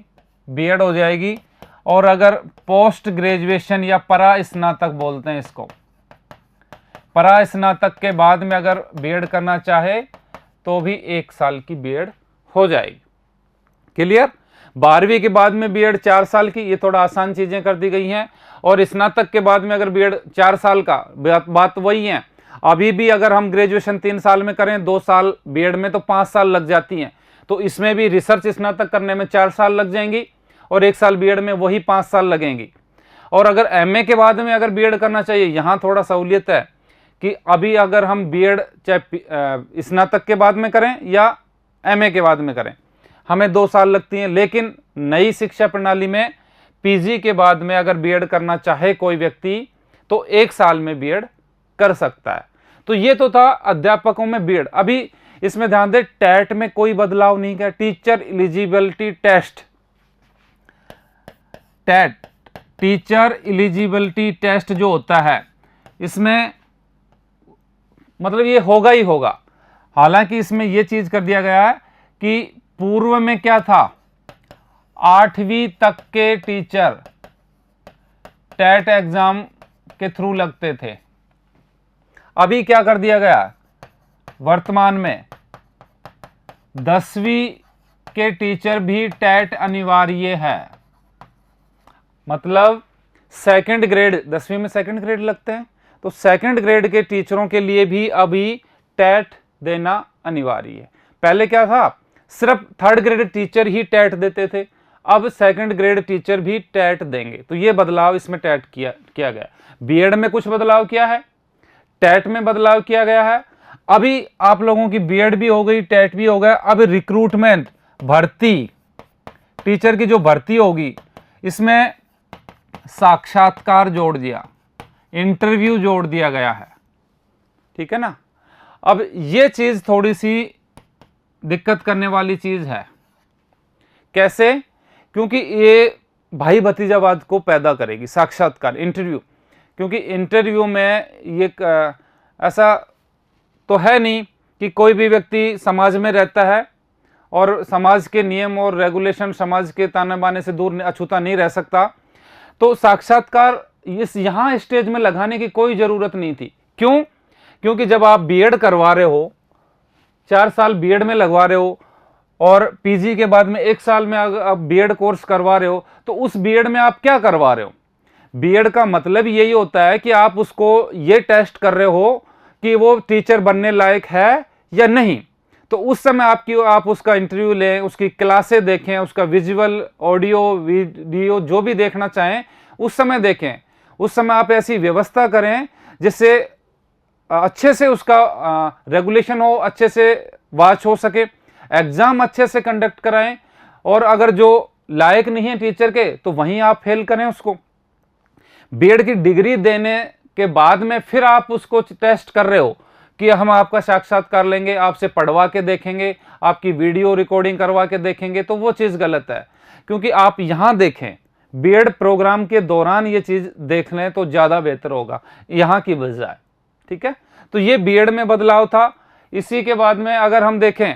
बीएड हो जाएगी। और अगर पोस्ट ग्रेजुएशन या परा स्नातक बोलते हैं इसको, परा स्नातक के बाद में अगर बीएड करना चाहे तो भी 1 साल की बीएड हो जाएगी। क्लियर। 12वीं के बाद में बीएड 4 साल की, ये थोड़ा आसान चीजें कर दी गई हैं। और स्नातक के बाद में अगर बीएड 4 साल का, बात वही है। अभी भी अगर हम ग्रेजुएशन 3 साल में करें, 2 साल बीएड में, तो 5 साल लग जाती हैं। तो इसमें भी रिसर्च स्नातक करने में 4 साल लग जाएंगी और 1 साल बीएड में वही 5 साल लगेंगी। और अगर एमए के बाद में अगर बीएड करना चाहिए, यहाँ थोड़ा सहूलियत है कि अभी अगर हम बीएड चाहे स्नातक के बाद में करें या एमए के बाद में करें, हमें 2 साल लगती हैं। लेकिन नई शिक्षा प्रणाली में पीजी के बाद में अगर बीएड करना चाहे कोई व्यक्ति, तो 1 साल में बीएड कर सकता है। तो ये तो था अध्यापकों में बीएड। अभी इसमें ध्यान दें, टेट में कोई बदलाव नहीं किया। Teacher eligibility test, TET teacher eligibility test जो होता है, इसमें मतलब ये होगा ही होगा। हालांकि इसमें ये चीज कर दिया गया है कि पूर्व में क्या था, 8वीं तक के टीचर टेट एग्जाम के थ्रू लगते थे। अभी क्या कर दिया गया, वर्तमान में 10वीं के टीचर भी टेट अनिवार्य है। मतलब सेकंड ग्रेड, 10वीं में सेकंड ग्रेड लगते हैं, तो सेकंड ग्रेड के टीचरों के लिए भी अभी टेट देना अनिवार्य है। पहले क्या था, सिर्फ थर्ड ग्रेड टीचर ही टेट देते थे, अब सेकंड ग्रेड टीचर भी टेट देंगे। तो ये बदलाव इसमें टेट किया गया। बीएड में कुछ बदलाव किया है, टेट में बदलाव किया गया है। अभी आप लोगों की बीएड भी हो गई, टेट भी हो गया। अब रिक्रूटमेंट, भर्ती, टीचर की जो भर्ती होगी, इसमें साक्षात्कार जोड़ दिया, इंटरव्यू जोड़ दिया गया है, ठीक है ना। अब ये चीज थोड़ी सी दिक्कत करने वाली चीज है। कैसे, क्योंकि ये भाई भतीजावाद को पैदा करेगी, साक्षात्कार, इंटरव्यू। क्योंकि इंटरव्यू में ये ऐसा तो है नहीं कि कोई भी व्यक्ति समाज में रहता है और समाज के नियम और रेगुलेशन, समाज के ताने बाने से दूर अछूता नहीं रह सकता। तो साक्षात्कार इस यहाँ स्टेज में लगाने की कोई जरूरत नहीं थी। क्यों, क्योंकि जब आप बीएड करवा रहे हो, 4 साल बीएड में लगवा रहे हो और पीजी के बाद में 1 साल में आप बीएड कोर्स करवा रहे हो, तो उस बीएड में आप क्या करवा रहे हो, बीएड का मतलब यही होता है कि आप उसको ये टेस्ट कर रहे हो कि वो टीचर बनने लायक है या नहीं। तो उस समय आप उसका इंटरव्यू लें, उसकी क्लासें देखें, उसका विजुअल, ऑडियो, वीडियो जो भी देखना चाहें उस समय देखें। उस समय आप ऐसी व्यवस्था करें जिससे अच्छे से उसका रेगुलेशन हो, अच्छे से वॉच हो सके, एग्जाम अच्छे से कंडक्ट कराएं। और अगर जो लायक नहीं है टीचर के, तो वहीं आप फेल करें उसको। बीएड की डिग्री देने के बाद में फिर आप उसको टेस्ट कर रहे हो कि हम आपका साक्षात्कार लेंगे, आपसे पढ़वा के देखेंगे, आपकी वीडियो रिकॉर्डिंग करवा के देखेंगे, तो वो चीज़ गलत है। क्योंकि आप यहाँ देखें, बीएड प्रोग्राम के दौरान ये चीज़ देख लें तो ज़्यादा बेहतर होगा यहाँ की बजाय, ठीक है। तो ये बीएड में बदलाव था। इसी के बाद में अगर हम देखें,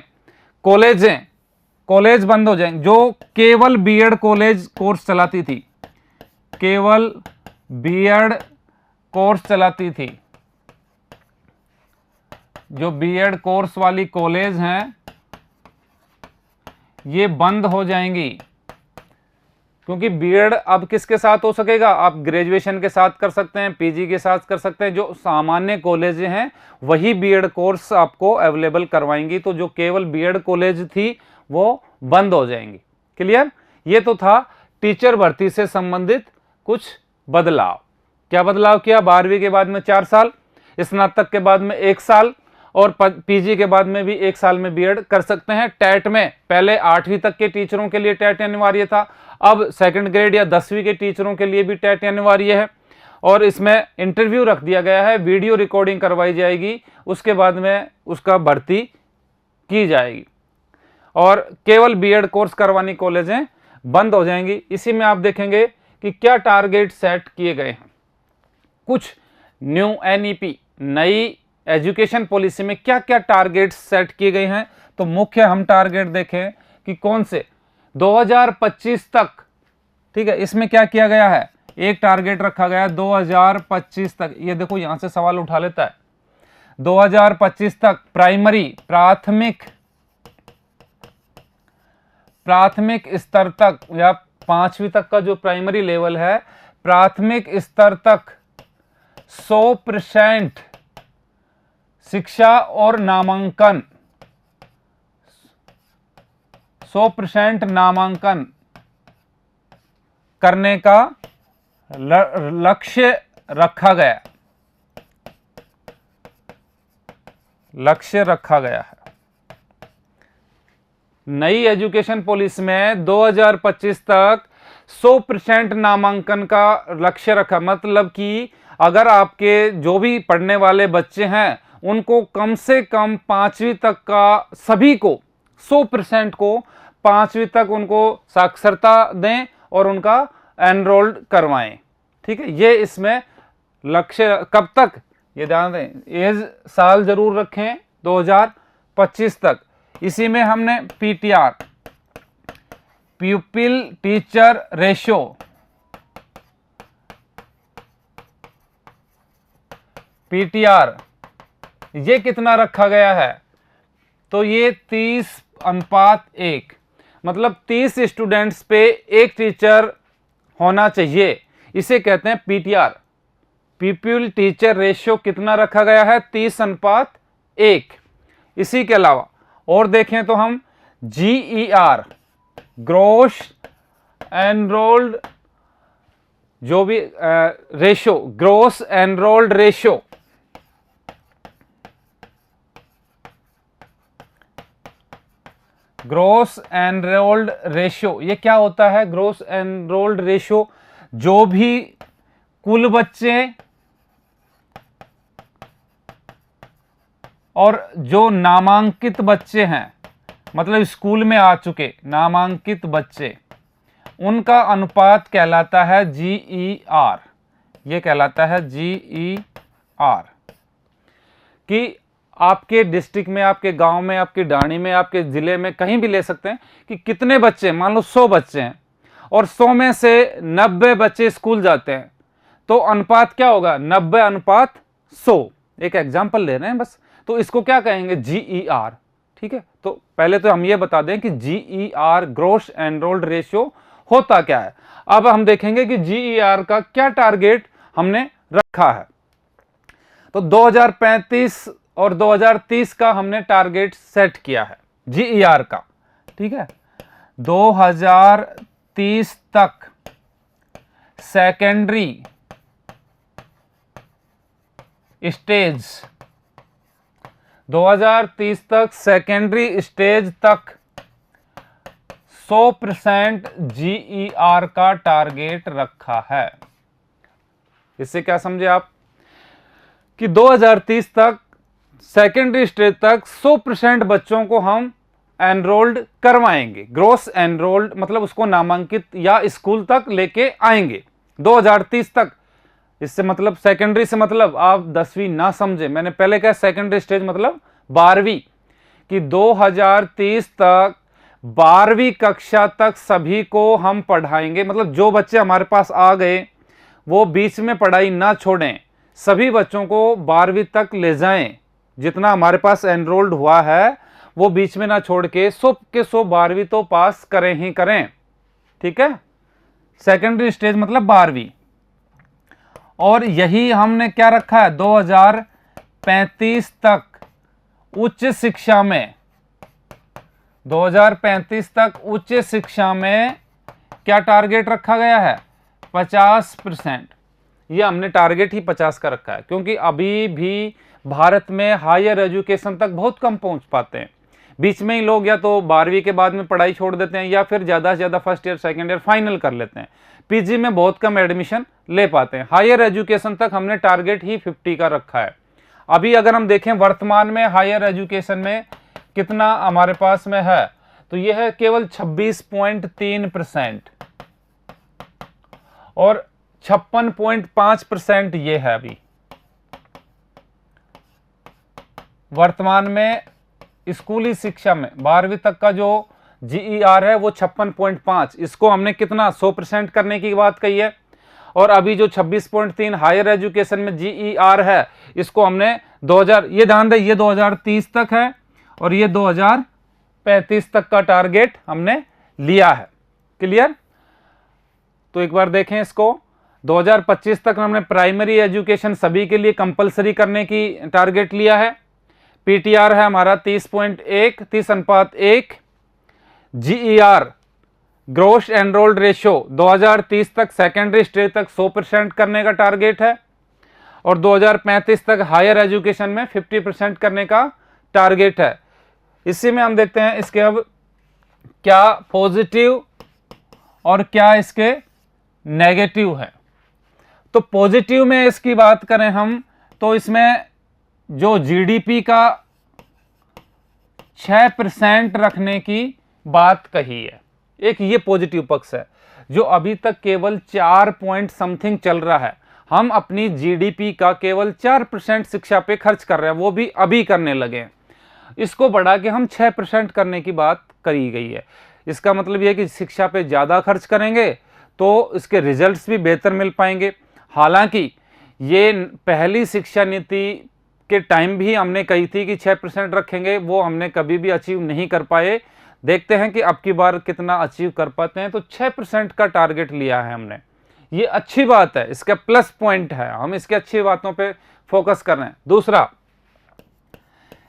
कॉलेज बंद हो जाएंगे। जो केवल बीएड कॉलेज कोर्स चलाती थी, केवल बीएड कोर्स चलाती थी, जो बीएड कोर्स वाली कॉलेज हैं, ये बंद हो जाएंगी। क्योंकि बीएड अब किसके साथ हो सकेगा, आप ग्रेजुएशन के साथ कर सकते हैं, पीजी के साथ कर सकते हैं। जो सामान्य कॉलेज हैं वही बीएड कोर्स आपको अवेलेबल करवाएंगी। तो जो केवल बीएड कॉलेज थी वो बंद हो जाएंगी। क्लियर। ये तो था टीचर भर्ती से संबंधित कुछ बदलाव। क्या बदलाव किया, 12वीं के बाद में 4 साल, स्नातक के बाद में 1 साल और पीजी के बाद में भी 1 साल में बीएड कर सकते हैं। टेट में पहले 8वीं तक के टीचरों के लिए टेट अनिवार्य था, अब सेकंड ग्रेड या 10वीं के टीचरों के लिए भी टेट अनिवार्य है। और इसमें इंटरव्यू रख दिया गया है, वीडियो रिकॉर्डिंग करवाई जाएगी, उसके बाद में उसका भर्ती की जाएगी और केवल बीएड कोर्स करवानी कॉलेजें बंद हो जाएंगी। इसी में आप देखेंगे कि क्या टारगेट सेट किए गए हैं। कुछ न्यू एनईपी, नई एजुकेशन पॉलिसी में क्या क्या टारगेट सेट किए गए हैं। तो मुख्य हम टारगेट देखें कि कौन से 2025 तक, ठीक है। इसमें क्या किया गया है, एक टारगेट रखा गया है 2025 तक। ये देखो यहां से सवाल उठा लेता है। 2025 तक प्राइमरी, प्राथमिक स्तर तक या 5वीं तक का जो प्राइमरी लेवल है, प्राथमिक स्तर तक 100% शिक्षा और नामांकन, 100% नामांकन करने का लक्ष्य रखा गया, है। नई एजुकेशन पॉलिसी में 2025 तक 100% नामांकन का लक्ष्य रखा। मतलब कि अगर आपके जो भी पढ़ने वाले बच्चे हैं उनको कम से कम 5वीं तक का, सभी को 100% को 5वीं तक उनको साक्षरता दें और उनका एनरोल्ड करवाएं, ठीक है। ये इसमें लक्ष्य कब तक, ये ध्यान दें, एज साल जरूर रखें 2025 तक। इसी में हमने PTR, प्यूपिल टीचर रेशो, PTR ये कितना रखा गया है, तो ये 30:1, मतलब 30 स्टूडेंट्स पे एक टीचर होना चाहिए, इसे कहते हैं PTR, पीपल टीचर रेशियो कितना रखा गया है, 30:1। इसी के अलावा और देखें तो हम GER, ग्रोस एनरोल्ड, जो भी ratio, gross enrolled ratio, gross enrolled ratio, ये क्या होता है ग्रोस एनरोल्ड रेशियो, जो भी कुल बच्चे और जो नामांकित बच्चे हैं, मतलब स्कूल में आ चुके नामांकित बच्चे, उनका अनुपात कहलाता है GER। ये कहलाता है GER, कि आपके डिस्ट्रिक्ट में, आपके गांव में, आपके डाणी में, आपके ज़िले में, कहीं भी ले सकते हैं कि कितने बच्चे, मान लो 100 बच्चे हैं और 100 में से 90 बच्चे स्कूल जाते हैं, तो अनुपात क्या होगा, 90:100। एक एग्जाम्पल ले रहे हैं बस, तो इसको क्या कहेंगे, GER। ठीक है, तो पहले तो हम ये बता दें कि GER, ग्रोस एनरोल्ड रेशियो, होता क्या है। अब हम देखेंगे कि GER का क्या टारगेट हमने रखा है। तो 2035 और 2030 का हमने टारगेट सेट किया है GER का। ठीक है, 2030 तक सेकेंडरी स्टेज, 2030 तक सेकेंडरी स्टेज तक 100% GER का टारगेट रखा है। इससे क्या समझे आप कि 2030 तक सेकेंडरी स्टेज तक 100% बच्चों को हम एनरोल्ड करवाएंगे। ग्रोस एनरोल्ड मतलब उसको नामांकित या स्कूल तक लेके आएंगे 2030 तक। इससे मतलब सेकेंडरी से मतलब आप 10वीं ना समझे, मैंने पहले कहा सेकेंडरी स्टेज मतलब 12वीं, कि 2030 तक 12वीं कक्षा तक सभी को हम पढ़ाएंगे। मतलब जो बच्चे हमारे पास आ गए वो बीच में पढ़ाई ना छोड़ें, सभी बच्चों को 12वीं तक ले जाएं। जितना हमारे पास एनरोल्ड हुआ है वो बीच में ना छोड़ के 100 के 100 12वीं तो पास करें ही करें। ठीक है, सेकेंडरी स्टेज मतलब 12वीं। और यही हमने क्या रखा है, 2035 तक उच्च शिक्षा में, 2035 तक उच्च शिक्षा में क्या टारगेट रखा गया है, 50%। ये हमने टारगेट ही 50 का रखा है, क्योंकि अभी भी भारत में हायर एजुकेशन तक बहुत कम पहुंच पाते हैं। बीच में ही लोग या तो 12वीं के बाद में पढ़ाई छोड़ देते हैं, या फिर ज़्यादा से ज़्यादा first year second year final कर लेते हैं। पीजी में बहुत कम एडमिशन ले पाते हैं। हायर एजुकेशन तक हमने टारगेट ही 50 का रखा है। अभी अगर हम देखें वर्तमान में हायर एजुकेशन में कितना हमारे पास में है, तो यह है केवल 26.3% और 56.5% ये है अभी वर्तमान में। स्कूली शिक्षा में 12वीं तक का जो GER है वो 56.5, इसको हमने कितना 100% करने की बात कही है। और अभी जो 26.3 हायर एजुकेशन में GER है, इसको हमने 2000, ये ध्यान दें, ये 2030 तक है और ये 2035 तक का टारगेट हमने लिया है। क्लियर? तो एक बार देखें इसको, 2025 तक हमने प्राइमरी एजुकेशन सभी के लिए कंपलसरी करने की टारगेट लिया है। PTR है हमारा 30:1। GER ग्रोस एनरोल्ड रेशियो 2030 तक सेकेंडरी स्टेज तक 100% करने का टारगेट है और 2035 तक हायर एजुकेशन में 50% करने का टारगेट है। इसी में हम देखते हैं इसके अब क्या पॉजिटिव और क्या इसके नेगेटिव है। तो पॉजिटिव में इसकी बात करें हम, तो इसमें जो GDP का 6% रखने की बात कही है, एक ये पॉजिटिव पक्ष है। जो अभी तक केवल 4 पॉइंट समथिंग चल रहा है, हम अपनी जीडीपी का केवल 4% शिक्षा पे खर्च कर रहे हैं, वो भी अभी करने लगे हैं। इसको बढ़ा के हम 6% करने की बात करी गई है। इसका मतलब यह है कि शिक्षा पे ज़्यादा खर्च करेंगे तो इसके रिजल्ट्स भी बेहतर मिल पाएंगे। हालांकि ये पहली शिक्षा नीति के टाइम भी हमने कही थी कि 6% रखेंगे, वो हमने कभी भी अचीव नहीं कर पाए। देखते हैं कि अब की बार कितना अचीव कर पाते हैं। तो 6% का टारगेट लिया है हमने, ये अच्छी बात है, इसका प्लस पॉइंट है, हम इसके अच्छी बातों पे फोकस कर रहे हैं। दूसरा,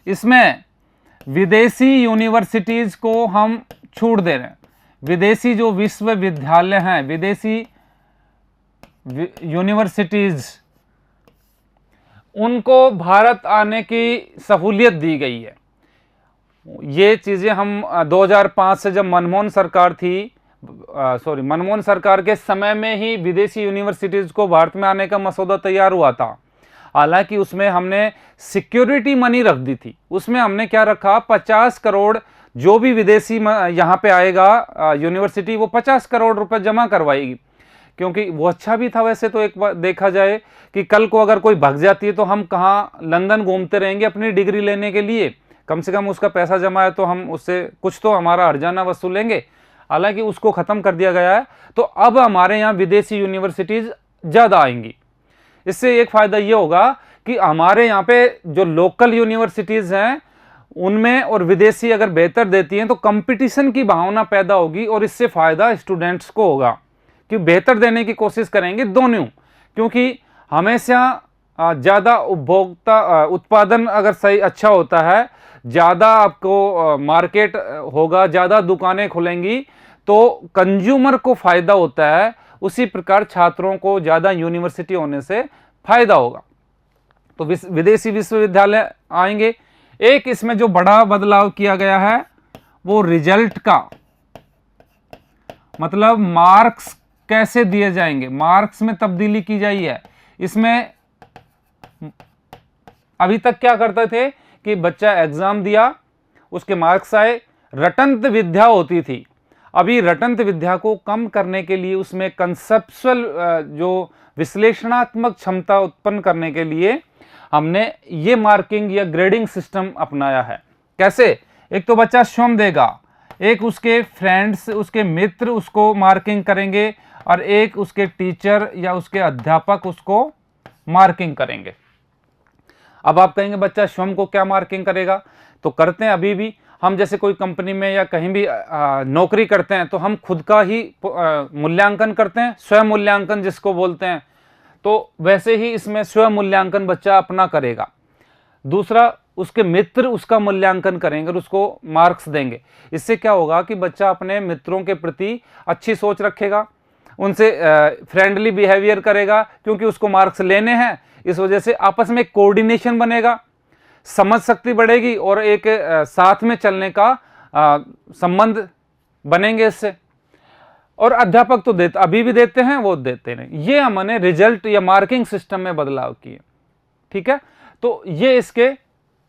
इसमें विदेशी यूनिवर्सिटीज को हम छूट दे रहे हैं। विदेशी जो विश्वविद्यालय हैं, विदेशी यूनिवर्सिटीज, उनको भारत आने की सहूलियत दी गई है। ये चीज़ें हम 2005 से जब मनमोहन सरकार थी, मनमोहन सरकार के समय में ही विदेशी यूनिवर्सिटीज़ को भारत में आने का मसौदा तैयार हुआ था। हालांकि उसमें हमने सिक्योरिटी मनी रख दी थी। उसमें हमने क्या रखा, 50 करोड़, जो भी विदेशी यहाँ पे आएगा यूनिवर्सिटी, वो 50 करोड़ रुपए जमा करवाएगी। क्योंकि वो अच्छा भी था वैसे तो, एक बार देखा जाए कि कल को अगर कोई भाग जाती है तो हम कहाँ लंदन घूमते रहेंगे अपनी डिग्री लेने के लिए, कम से कम उसका पैसा जमा है तो हम उससे कुछ तो हमारा हर्जाना वसूलेंगे। हालांकि उसको ख़त्म कर दिया गया है। तो अब हमारे यहाँ विदेशी यूनिवर्सिटीज़ ज़्यादा आएंगी। इससे एक फ़ायदा ये होगा कि हमारे यहाँ पे जो लोकल यूनिवर्सिटीज़ हैं उनमें और विदेशी अगर बेहतर देती हैं तो कंपटीशन की भावना पैदा होगी और इससे फ़ायदा स्टूडेंट्स को होगा कि बेहतर देने की कोशिश करेंगे दोनों। क्योंकि हमेशा ज़्यादा उपभोक्ता उत्पादन अगर सही अच्छा होता है, ज़्यादा आपको मार्केट होगा, ज़्यादा दुकानें खुलेंगी तो कंज्यूमर को फ़ायदा होता है। उसी प्रकार छात्रों को ज़्यादा यूनिवर्सिटी होने से फ़ायदा होगा। तो विदेशी विश्वविद्यालय आएंगे। एक इसमें जो बड़ा बदलाव किया गया है वो रिजल्ट का, मतलब मार्क्स कैसे दिए जाएंगे, मार्क्स में तब्दीली की गई है। इसमें अभी तक क्या करते थे कि बच्चा एग्जाम दिया, उसके मार्क्स आए, रटंत विद्या होती थी। अभी रटंत विद्या को कम करने के लिए उसमें कंसेप्चुअल जो विश्लेषणात्मक क्षमता उत्पन्न करने के लिए हमने ये मार्किंग या ग्रेडिंग सिस्टम अपनाया है। कैसे? एक तो बच्चा स्वयं देगा, एक उसके फ्रेंड्स, उसके मित्र उसको मार्किंग करेंगे और एक उसके टीचर या उसके अध्यापक उसको मार्किंग करेंगे। अब आप कहेंगे बच्चा स्वयं को क्या मार्किंग करेगा? तो करते हैं अभी भी हम, जैसे कोई कंपनी में या कहीं भी नौकरी करते हैं तो हम खुद का ही मूल्यांकन करते हैं, स्वयं मूल्यांकन जिसको बोलते हैं। तो वैसे ही इसमें स्वयं मूल्यांकन बच्चा अपना करेगा। दूसरा, उसके मित्र उसका मूल्यांकन करेंगे और उसको मार्क्स देंगे। इससे क्या होगा कि बच्चा अपने मित्रों के प्रति अच्छी सोच रखेगा, उनसे फ्रेंडली बिहेवियर करेगा क्योंकि उसको मार्क्स लेने हैं। इस वजह से आपस में कोऑर्डिनेशन बनेगा, समझ शक्ति बढ़ेगी और एक साथ में चलने का संबंध बनेंगे इससे। और अध्यापक तो देते, अभी भी देते हैं, वो देते नहीं। ये हमने रिजल्ट या मार्किंग सिस्टम में बदलाव किए। ठीक है, तो ये इसके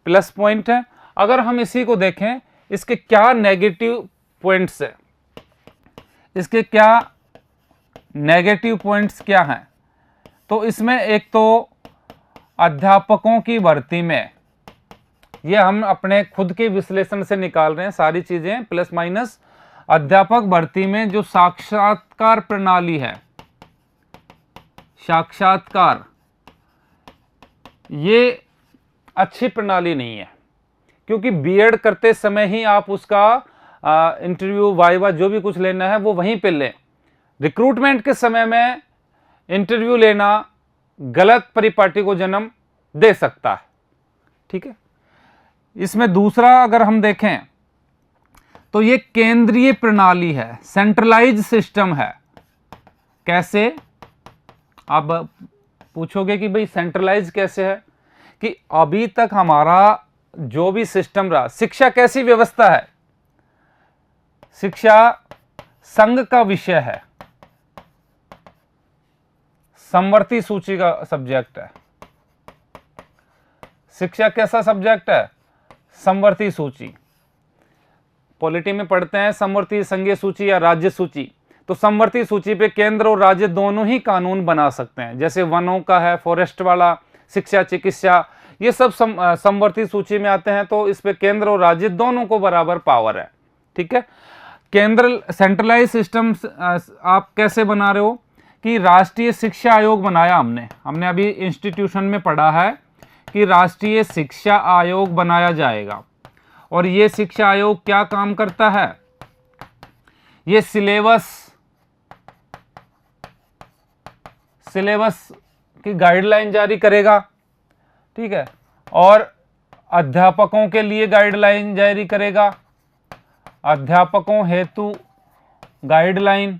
प्लस पॉइंट है। अगर हम इसी को देखें, इसके क्या नेगेटिव पॉइंट्स है, इसके क्या नेगेटिव पॉइंट्स क्या हैं? तो इसमें एक तो अध्यापकों की भर्ती में, ये हम अपने खुद के विश्लेषण से निकाल रहे हैं सारी चीजें प्लस माइनस। अध्यापक भर्ती में जो साक्षात्कार प्रणाली है, साक्षात्कार, ये अच्छी प्रणाली नहीं है। क्योंकि बीएड करते समय ही आप उसका इंटरव्यू, वाइवा जो भी कुछ लेना है वो वहीं पे लें। रिक्रूटमेंट के समय में इंटरव्यू लेना गलत परिपाटी को जन्म दे सकता है। ठीक है, इसमें दूसरा अगर हम देखें तो ये केंद्रीय प्रणाली है, सेंट्रलाइज सिस्टम है। कैसे? आप पूछोगे कि भाई सेंट्रलाइज कैसे है? कि अभी तक हमारा जो भी सिस्टम रहा, शिक्षा कैसी व्यवस्था है? शिक्षा संघ का विषय है, समवर्ती सूची का सब्जेक्ट है। शिक्षा कैसा सब्जेक्ट है? समवर्ती सूची। पॉलिटी में पढ़ते हैं समवर्ती संघीय सूची या राज्य सूची। तो समवर्ती सूची पे केंद्र और राज्य दोनों ही कानून बना सकते हैं, जैसे वनों का है, फॉरेस्ट वाला, शिक्षा, चिकित्सा, ये सब समवर्ती सूची में आते हैं। तो इस पे केंद्र और राज्य दोनों को बराबर पावर है। ठीक है, केंद्र सेंट्रलाइज सिस्टम आप कैसे बना रहे हो कि राष्ट्रीय शिक्षा आयोग बनाया हमने अभी इंस्टीट्यूशन में पढ़ा है कि राष्ट्रीय शिक्षा आयोग बनाया जाएगा। और ये शिक्षा आयोग क्या काम करता है, ये सिलेबस की गाइडलाइन जारी करेगा। ठीक है, और अध्यापकों के लिए गाइडलाइन जारी करेगा, अध्यापकों हेतु गाइडलाइन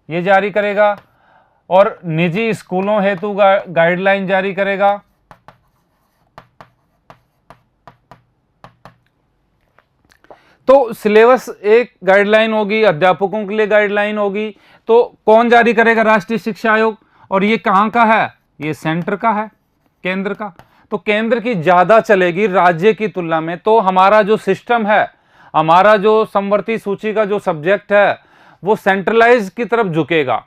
ये जारी करेगा, और निजी स्कूलों हेतु गाइडलाइन जारी करेगा। तो सिलेबस एक गाइडलाइन होगी, अध्यापकों के लिए गाइडलाइन होगी, तो कौन जारी करेगा, राष्ट्रीय शिक्षा आयोग। और ये कहां का है, ये सेंटर का है, केंद्र का। तो केंद्र की ज्यादा चलेगी राज्य की तुलना में। तो हमारा जो सिस्टम है, हमारा जो समवर्ती सूची का जो सब्जेक्ट है, वो सेंट्रलाइज की तरफ झुकेगा।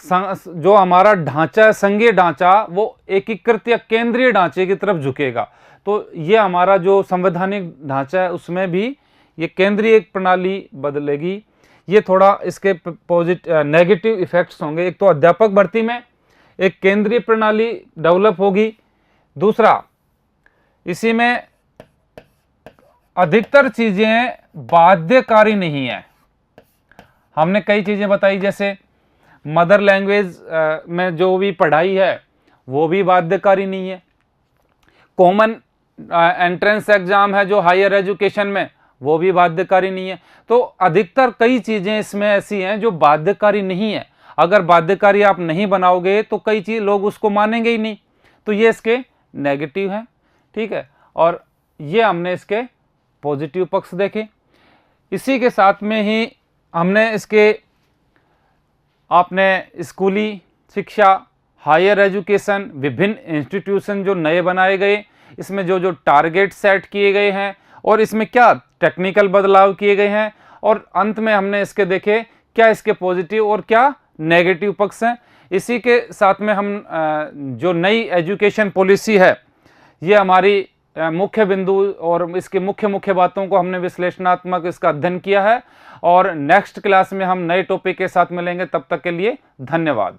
जो हमारा ढांचा है, संघीय ढांचा, वो एकीकृत या केंद्रीय ढांचे की तरफ झुकेगा। तो ये हमारा जो संवैधानिक ढांचा है, उसमें भी ये केंद्रीय प्रणाली बदलेगी। ये थोड़ा इसके नेगेटिव इफेक्ट्स होंगे। एक तो अध्यापक भर्ती में एक केंद्रीय प्रणाली डेवलप होगी। दूसरा, इसी में अधिकतर चीजें बाध्यकारी नहीं है। हमने कई चीजें बताई, जैसे मदर लैंग्वेज में जो भी पढ़ाई है वो भी बाध्यकारी नहीं है। कॉमन एंट्रेंस एग्जाम है जो हायर एजुकेशन में, वो भी बाध्यकारी नहीं है। तो अधिकतर कई चीजें इसमें ऐसी हैं जो बाध्यकारी नहीं है। अगर बाध्यकारी आप नहीं बनाओगे तो कई चीज लोग उसको मानेंगे ही नहीं। तो ये इसके नेगेटिव हैं। ठीक है, और ये हमने इसके पॉजिटिव पक्ष देखे। इसी के साथ में ही हमने इसके आपने स्कूली शिक्षा, हायर एजुकेशन, विभिन्न इंस्टीट्यूशन जो नए बनाए गए, इसमें जो जो टारगेट सेट किए गए हैं और इसमें क्या टेक्निकल बदलाव किए गए हैं, और अंत में हमने इसके देखे क्या इसके पॉजिटिव और क्या नेगेटिव पक्ष हैं। इसी के साथ में हम जो नई एजुकेशन पॉलिसी है, ये हमारी मुख्य बिंदु और इसके मुख्य बातों को हमने विश्लेषणात्मक इसका अध्ययन किया है। और नेक्स्ट क्लास में हम नए टॉपिक के साथ मिलेंगे। तब तक के लिए धन्यवाद।